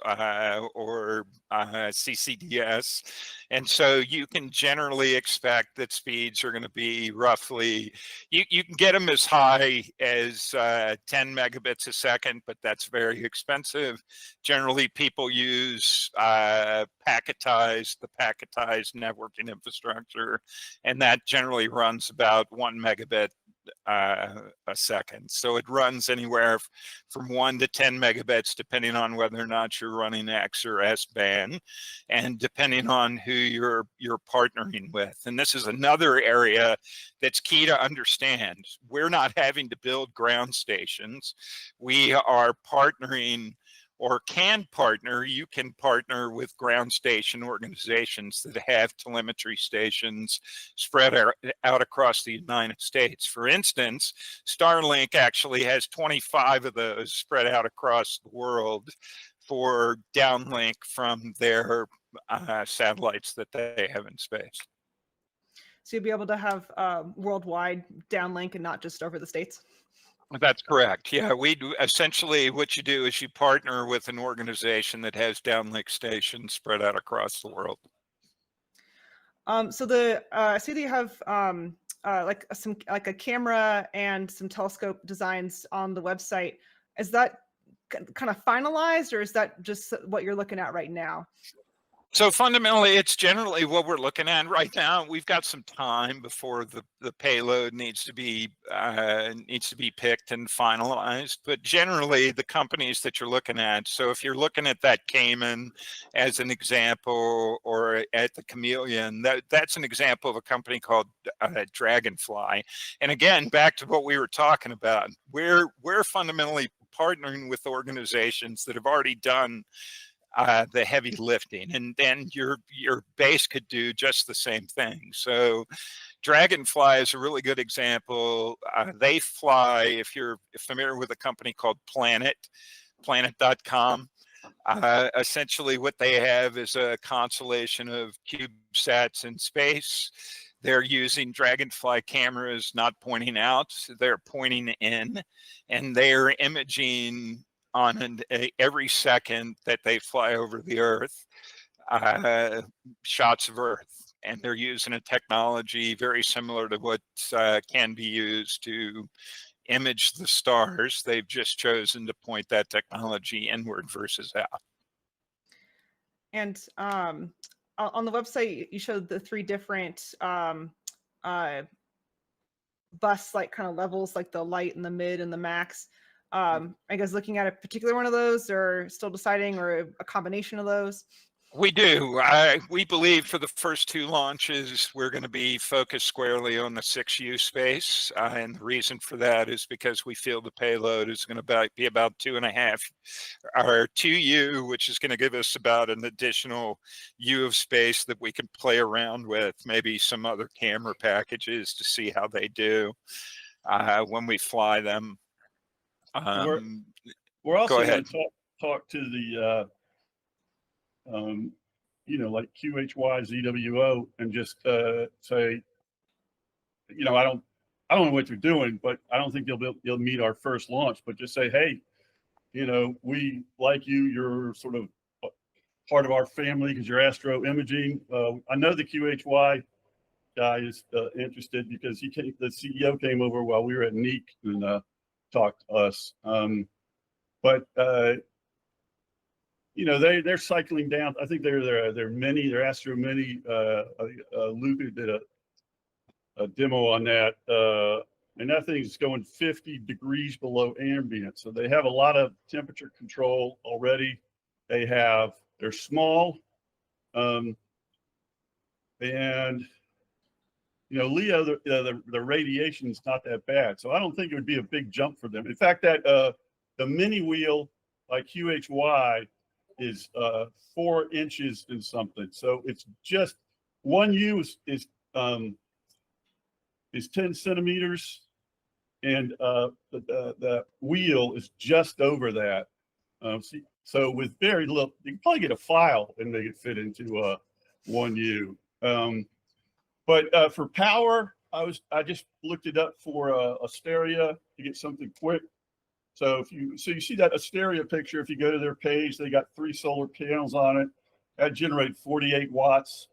or CCDS. And so you can generally expect that speeds are going to be roughly, you can get them as high as 10 megabits a second, but that's very expensive. Generally, people use the packetized networking infrastructure, and that generally runs about 1 megabit a second. So it runs anywhere from 1 to 10 megabits, depending on whether or not you're running X or S band, and depending on who you're partnering with. And this is another area that's key to understand. We're not having to build ground stations. We are partnering, or can partner, you can partner with ground station organizations that have telemetry stations spread out across the United States. For instance, Starlink actually has 25 of those spread out across the world for downlink from their satellites that they have in space. So you'll be able to have worldwide downlink and not just over the States? That's correct. Yeah, we do. Essentially, what you do is you partner with an organization that has downlink stations spread out across the world. So I see that you have like a camera and some telescope designs on the website. Is that kind of finalized, or is that just what you're looking at right now? So fundamentally, it's generally what we're looking at right now. We've got some time before the payload needs to be picked and finalized. But generally, the companies that you're looking at. So if you're looking at that Cayman as an example, or at the Chameleon, that's an example of a company called Dragonfly. And again, back to what we were talking about, we're fundamentally partnering with organizations that have already done the heavy lifting, and then your base could do just the same thing. So Dragonfly is a really good example. They fly, if you're familiar with a company called planet.com, essentially what they have is a constellation of CubeSats in space. They're using Dragonfly cameras, not pointing out, they're pointing in, and they're imaging on every second that they fly over the Earth. shots of Earth. And they're using a technology very similar to what can be used to image the stars. They've just chosen to point that technology inward versus out. And on the website, you showed the 3 different bus like kind of levels, like the light and the mid and the max. I guess looking at a particular one of those, or still deciding, or a combination of those? We do. We believe for the first 2 launches, we're going to be focused squarely on the 6U space. And the reason for that is because we feel the payload is going to be about 2.5 or 2U, which is going to give us about an additional U of space that we can play around with, maybe some other camera packages to see how they do when we fly them. We're also go going ahead. to talk to the like QHY, ZWO, and just say, I don't know what they're doing, but I don't think they'll meet our first launch. But just say, hey, we like you. You're sort of part of our family because you're astro imaging. I know the QHY guy is interested because the CEO came over while we were at NEEC and talked to us. They're cycling down. I think they're Astro Mini. Luca did a demo on that, and that thing's going 50 degrees below ambient. So they have a lot of temperature control already. They're small, and LEO, the radiation is not that bad. So I don't think it would be a big jump for them. In fact, that the mini wheel like QHY is 4 inches and something. So it's just 1U is 10 centimeters, and the wheel is just over that. So with very little, you can probably get a file and make it fit into 1U. But for power, I just looked it up for Asteria to get something quick. So you see that Asteria picture, if you go to their page, they got 3 solar panels on it. That generated 48 watts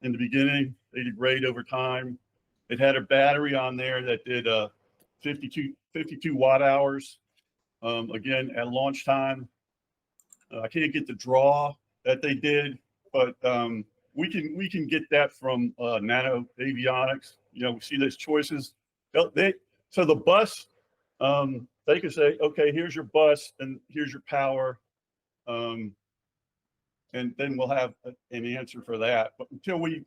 in the beginning. They degrade over time. It had a battery on there that did 52 watt hours. Again, at launch time. I can't get the draw that they did, but we can get that from Nano Avionics. We see those choices. So the bus, they can say, okay, here's your bus and here's your power. And then we'll have an answer for that. But until we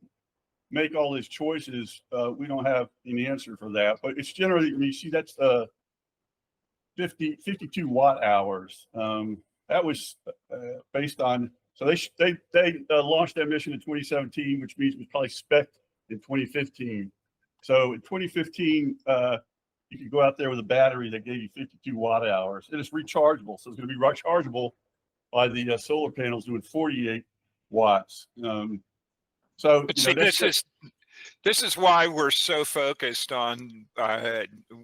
make all these choices, we don't have an answer for that. But it's generally, you see that's 52 watt hours. That was based on, so they launched that mission in 2017, which means it was probably spec'd in 2015. So in 2015, you could go out there with a battery that gave you 52 watt hours, and it's rechargeable. So it's going to be rechargeable by the solar panels doing 48 watts. But see, this is why we're so focused on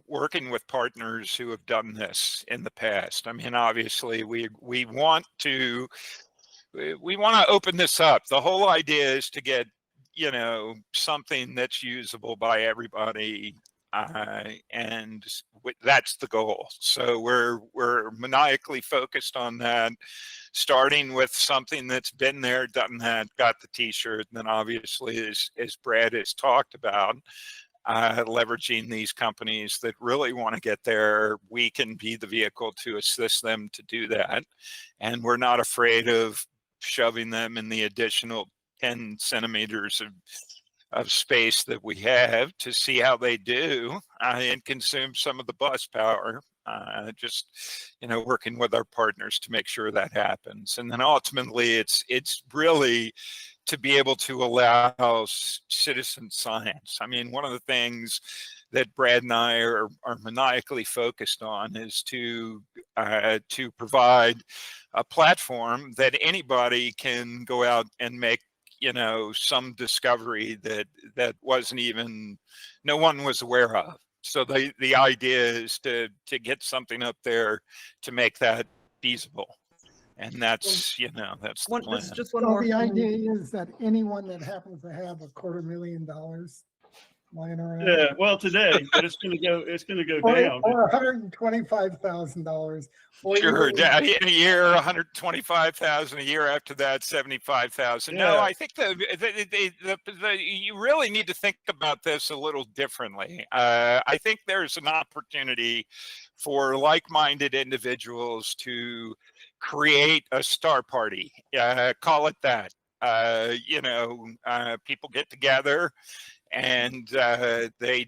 working with partners who have done this in the past. I mean, obviously, we want to open this up. The whole idea is to get something that's usable by everybody. And that's the goal. So we're maniacally focused on that, starting with something that's been there, done that, got the t-shirt, and then obviously, as Brad has talked about, leveraging these companies that really want to get there, we can be the vehicle to assist them to do that. And we're not afraid of shoving them in the additional 10 centimeters of space that we have to see how they do and consume some of the bus power. Just working with our partners to make sure that happens. And then ultimately, it's really to be able to allow citizen science. I mean, one of the things that Brad and I are maniacally focused on is to provide a platform that anybody can go out and make some discovery that wasn't even, no one was aware of. So the idea is to get something up there to make that feasible. And that's, you know, that's the One, plan. this is just one So more. the from idea me. is that anyone that happens to have $250,000 lying around. Yeah, well, today, but it's gonna go down. Or $125,000. Or Sure, even, in a year, 125,000. A year after that, 75,000. No, Yeah. I think you really need to think about this a little differently. I think there's an opportunity for like-minded individuals to create a star party. Call it that. People get together and they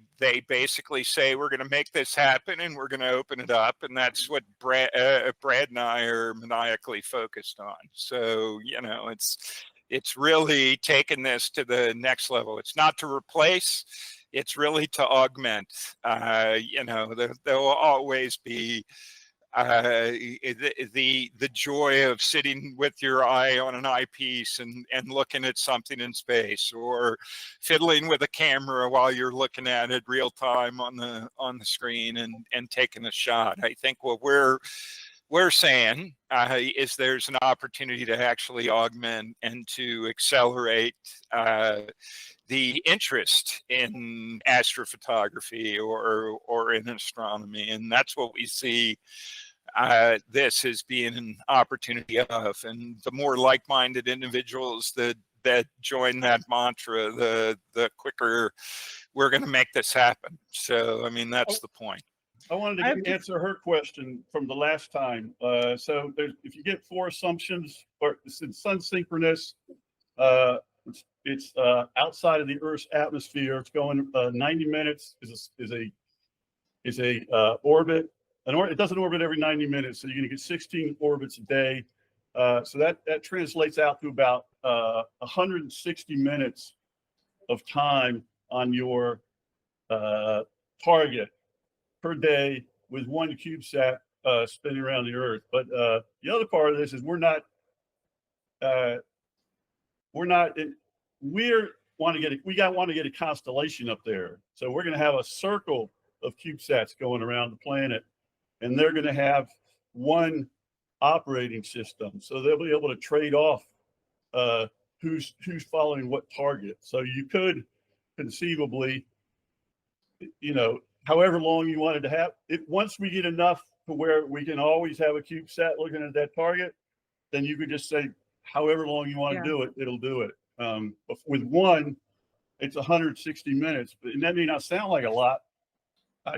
basically say we're going to make this happen and we're going to open it up, and that's what Brad and I are maniacally focused on. So it's really taken this to the next level. It's not to replace, it's really to augment. There will always be the joy of sitting with your eye on an eyepiece and looking at something in space, or fiddling with a camera while you're looking at it real time on the screen and taking a shot. I think what we're saying is there's an opportunity to actually augment and to accelerate the interest in astrophotography or in astronomy, and that's what we see this as being an opportunity of. And the more like-minded individuals that join that mantra, the quicker we're going to make this happen. So, I mean, that's the point. I wanted to answer her question from the last time. So if you get 4 assumptions, or it's sun synchronous, it's outside of the Earth's atmosphere. It's going 90 minutes is a orbit. It doesn't orbit every 90 minutes, so you're going to get 16 orbits a day. So that translates out to about 160 minutes of time on your target per day with one CubeSat spinning around the Earth. But the other part of this is we want to get a constellation up there. So we're going to have a circle of CubeSats going around the planet, and they're going to have one operating system. So they'll be able to trade off who's following what target. So you could conceivably, however long you wanted to have it, once we get enough to where we can always have a CubeSat looking at that target, then you could just say however long you want to do it, it'll do it. But with one, it's 160 minutes, and that may not sound like a lot.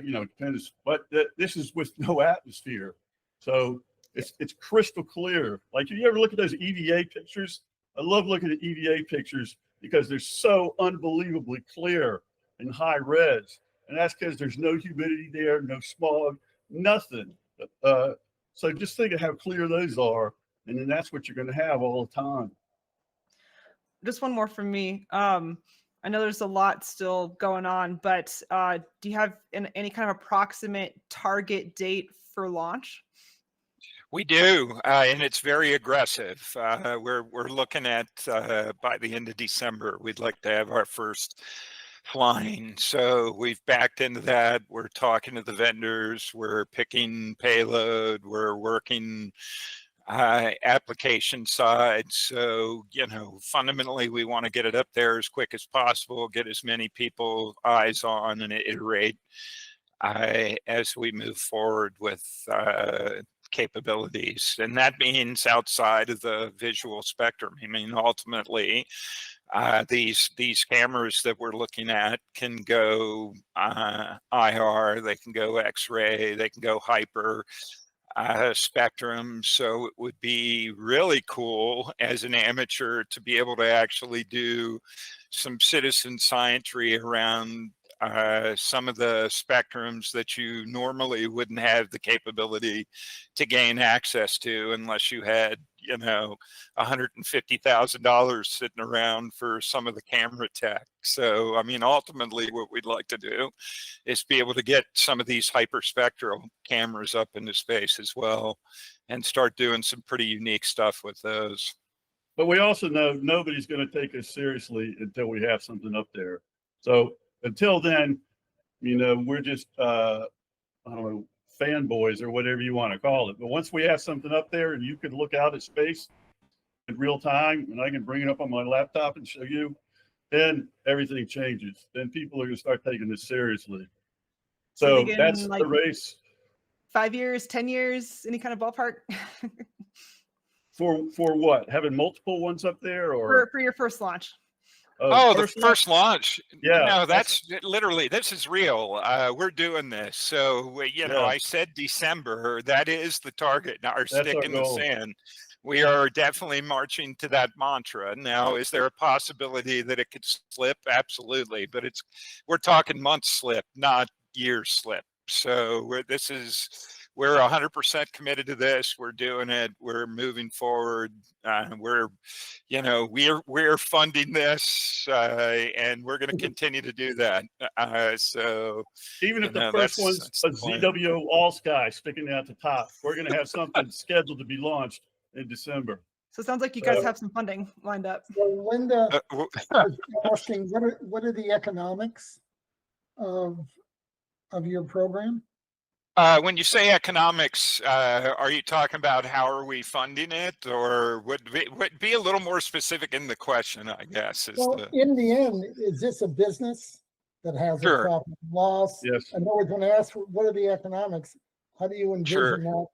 Depends. But this is with no atmosphere, so it's crystal clear. Like, you ever look at those EVA pictures? I love looking at EVA pictures because they're so unbelievably clear and high res, and that's because there's no humidity there, no smog, nothing. So just think of how clear those are, and then that's what you're going to have all the time. Just one more from me. I know there's a lot still going on, but do you have any kind of approximate target date for launch? We do, and it's very aggressive. We're looking at by the end of December, we'd like to have our first flying. So we've backed into that. We're talking to the vendors. We're picking payload. We're working application side. So, fundamentally, we want to get it up there as quick as possible, get as many people eyes on, and iterate as we move forward with capabilities. And that means outside of the visual spectrum. I mean, ultimately, these cameras that we're looking at can go IR, they can go X-ray, they can go hyper spectrum. So it would be really cool as an amateur to be able to actually do some citizen scientry around some of the spectrums that you normally wouldn't have the capability to gain access to unless you had, $150,000 sitting around for some of the camera tech. So, I mean, ultimately what we'd like to do is be able to get some of these hyperspectral cameras up into space as well and start doing some pretty unique stuff with those. But we also know nobody's going to take us seriously until we have something up there. So until then, we're just, fanboys or whatever you want to call it. But once we have something up there and you can look out at space in real time, and I can bring it up on my laptop and show you, then everything changes. Then people are going to start taking this seriously. So thinking, that's like, the race. 5 years, 10 years, any kind of ballpark? For what? Having multiple ones up there, or for your first launch? Oh, the first first launch. Yeah, No, that's literally, this is real. We're doing this. So, you know, Yeah. I said December, that is the target, our stick our in the goal. sand. We are definitely marching to that mantra. Now, is there a possibility that it could slip? Absolutely. But we're talking months slip, not years slip. So we're 100% committed to this. We're doing it. We're moving forward. We're funding this, and we're going to continue to do that. So even if the first one's a ZWO all sky sticking out the top, we're going to have something scheduled to be launched in December. So it sounds like you guys have some funding lined up. So Linda was asking, what are the economics of your program? When you say economics, are you talking about how are we funding it, or would be a little more specific in the question, I guess. Well, in the end, is this a business that has a profit and loss? Yes. In other words, when I ask what are the economics, how do you envision that?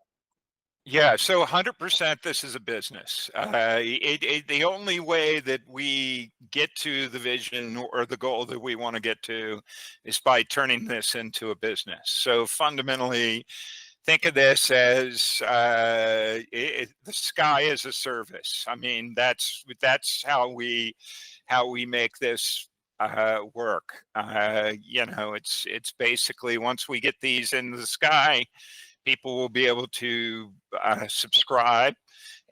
Yeah, so 100% this is a business. The only way that we get to the vision or the goal that we want to get to is by turning this into a business. So fundamentally, think of this as the sky as a service. I mean, that's how we make this work. It's basically, once we get these in the sky, people will be able to subscribe,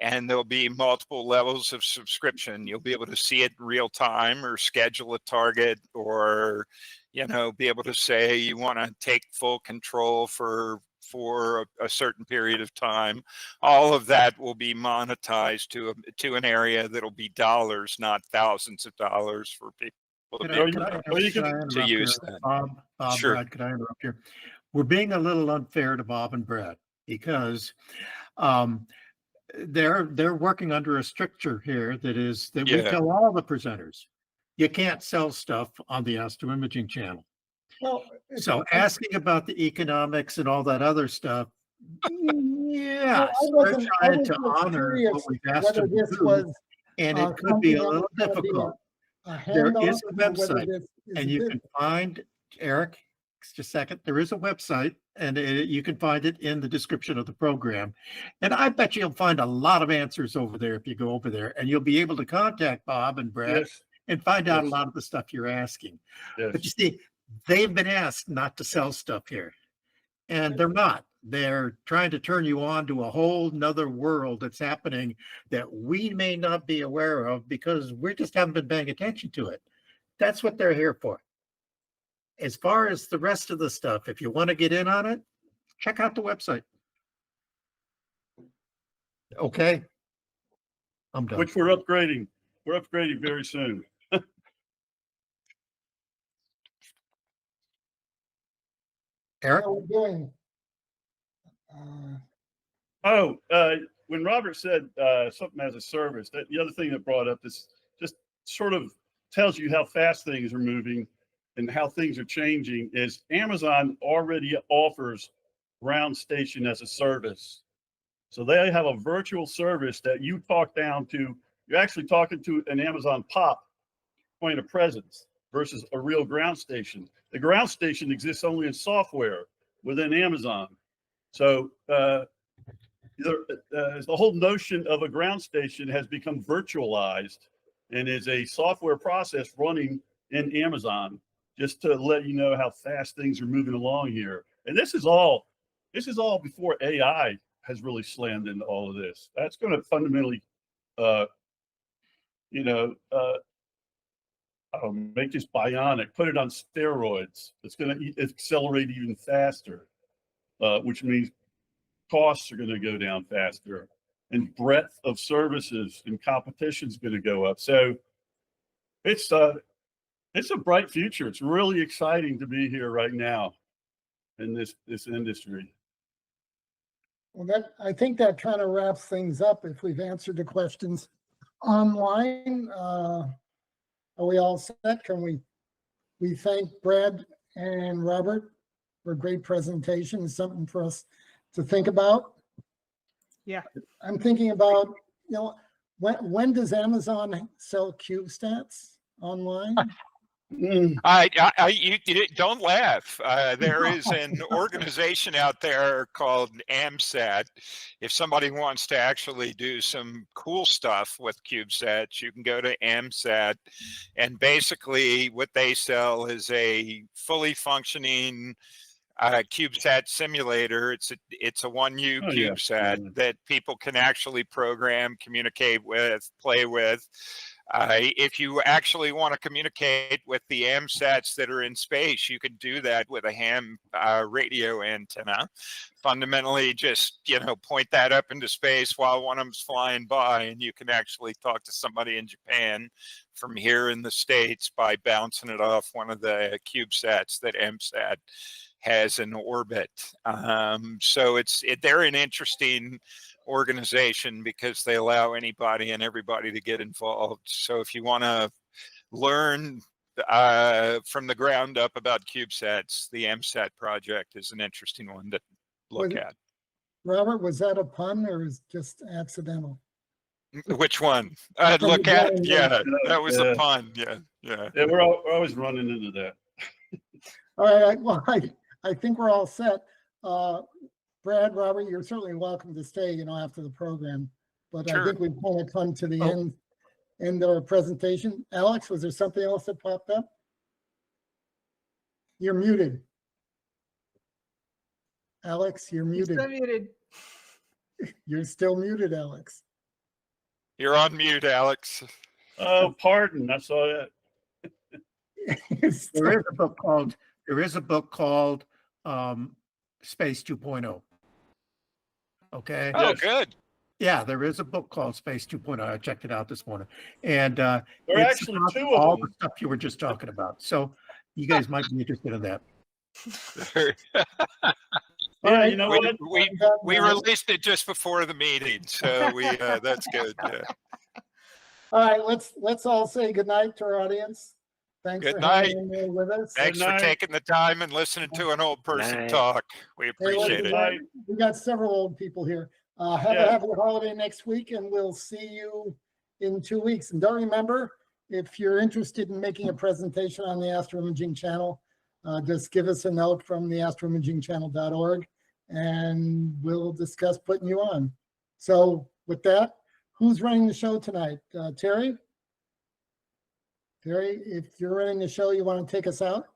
and there'll be multiple levels of subscription. You'll be able to see it in real time, or schedule a target, or be able to say you want to take full control for a certain period of time. All of that will be monetized to an area that'll be dollars, not thousands of dollars, for people to use that. Bob, Sure. Brad, could I interrupt here? We're being a little unfair to Bob and Brad because they're working under a stricture here that we tell all the presenters, you can't sell stuff on the Astro Imaging channel. Well, so asking about the economics and all that other stuff, yeah, we're trying to honor what we've asked them to do, and it could be a little difficult. There is a website, and you can find, Eric, just a second, there is a website, and you can find it in the description of the program. And I bet you'll find a lot of answers over there if you go over there, and you'll be able to contact Bob and Brad and find out a lot of the stuff you're asking. But you see, they've been asked not to sell stuff here, and they're not. They're trying to turn you on to a whole nother world that's happening that we may not be aware of because we just haven't been paying attention to it. That's what they're here for. As far as the rest of the stuff, if you want to get in on it, check out the website. Okay. I'm done. Which we're upgrading. We're upgrading very soon. Eric? We're doing. When Robert said something as a service, the other thing that brought up this just sort of tells you how fast things are moving and how things are changing is Amazon already offers ground station as a service. So they have a virtual service that you talk down to. You're actually talking to an Amazon POP, point of presence, versus a real ground station. The ground station exists only in software within Amazon. So the whole notion of a ground station has become virtualized and is a software process running in Amazon, just to let you know how fast things are moving along here. And this is all before AI has really slammed into all of this. That's going to fundamentally, make this bionic, put it on steroids. It's going to accelerate even faster, which means costs are going to go down faster, and breadth of services and competition is going to go up. So it's a bright future. It's really exciting to be here right now in this industry. Well, I think that kind of wraps things up. If we've answered the questions online, are we all set? Can we thank Brad and Robert for a great presentation, something for us to think about. Yeah. I'm thinking about, when does Amazon sell CubeSats online? Mm, You don't laugh. There is an organization out there called AMSAT. If somebody wants to actually do some cool stuff with CubeSats, you can go to AMSAT, and basically what they sell is a fully functioning CubeSat simulator. It's a 1U Oh, yeah. CubeSat Yeah. that people can actually program, communicate with, play with. If you actually want to communicate with the AMSATs that are in space, you can do that with a ham radio antenna. Fundamentally, just point that up into space while one of them's flying by, and you can actually talk to somebody in Japan from here in the States by bouncing it off one of the CubeSats that AMSAT has in orbit. So they're an interesting organization because they allow anybody and everybody to get involved. So if you want to learn from the ground up about CubeSats, the AMSAT project is an interesting one to look at. Robert, was that a pun or is it just accidental? Which one? I'd look at? Yeah, that was Yeah. a pun. Yeah. Yeah, we're always running into that. All right, well, I think we're all set. Brad, Robert, you're certainly welcome to stay, after the program, but I Sure. think we've kind of come to the end of our presentation. Alex, was there something else that popped up? You're muted. Alex, you're You're muted. still muted. You're still muted, Alex. You're on mute, Alex. Oh, pardon. I saw that. There is a book called Space 2.0. Okay. Oh, Yes. good. Yeah, there is a book called Space 2.0. I checked it out this morning. And There are it's actually about 2 all of the them. stuff you were just talking about. So you guys might be interested in that. All Yeah, right, you know we, what? we released it just before the meeting, so that's good. Yeah. All right, let's all say good night to our audience. Thanks Good for night. hanging in there with us. Thanks for night. taking the time and listening to an old person Night. talk. We Hey, appreciate listen, it. we got several old people here. Have Yeah. a happy holiday next week, and we'll see you in 2 weeks. And don't remember, if you're interested in making a presentation on the Astro Imaging channel, just give us a note from the astroimagingchannel.org, and we'll discuss putting you on. So with that, who's running the show tonight? Terry? Terry, if you're running the show, you want to take us out?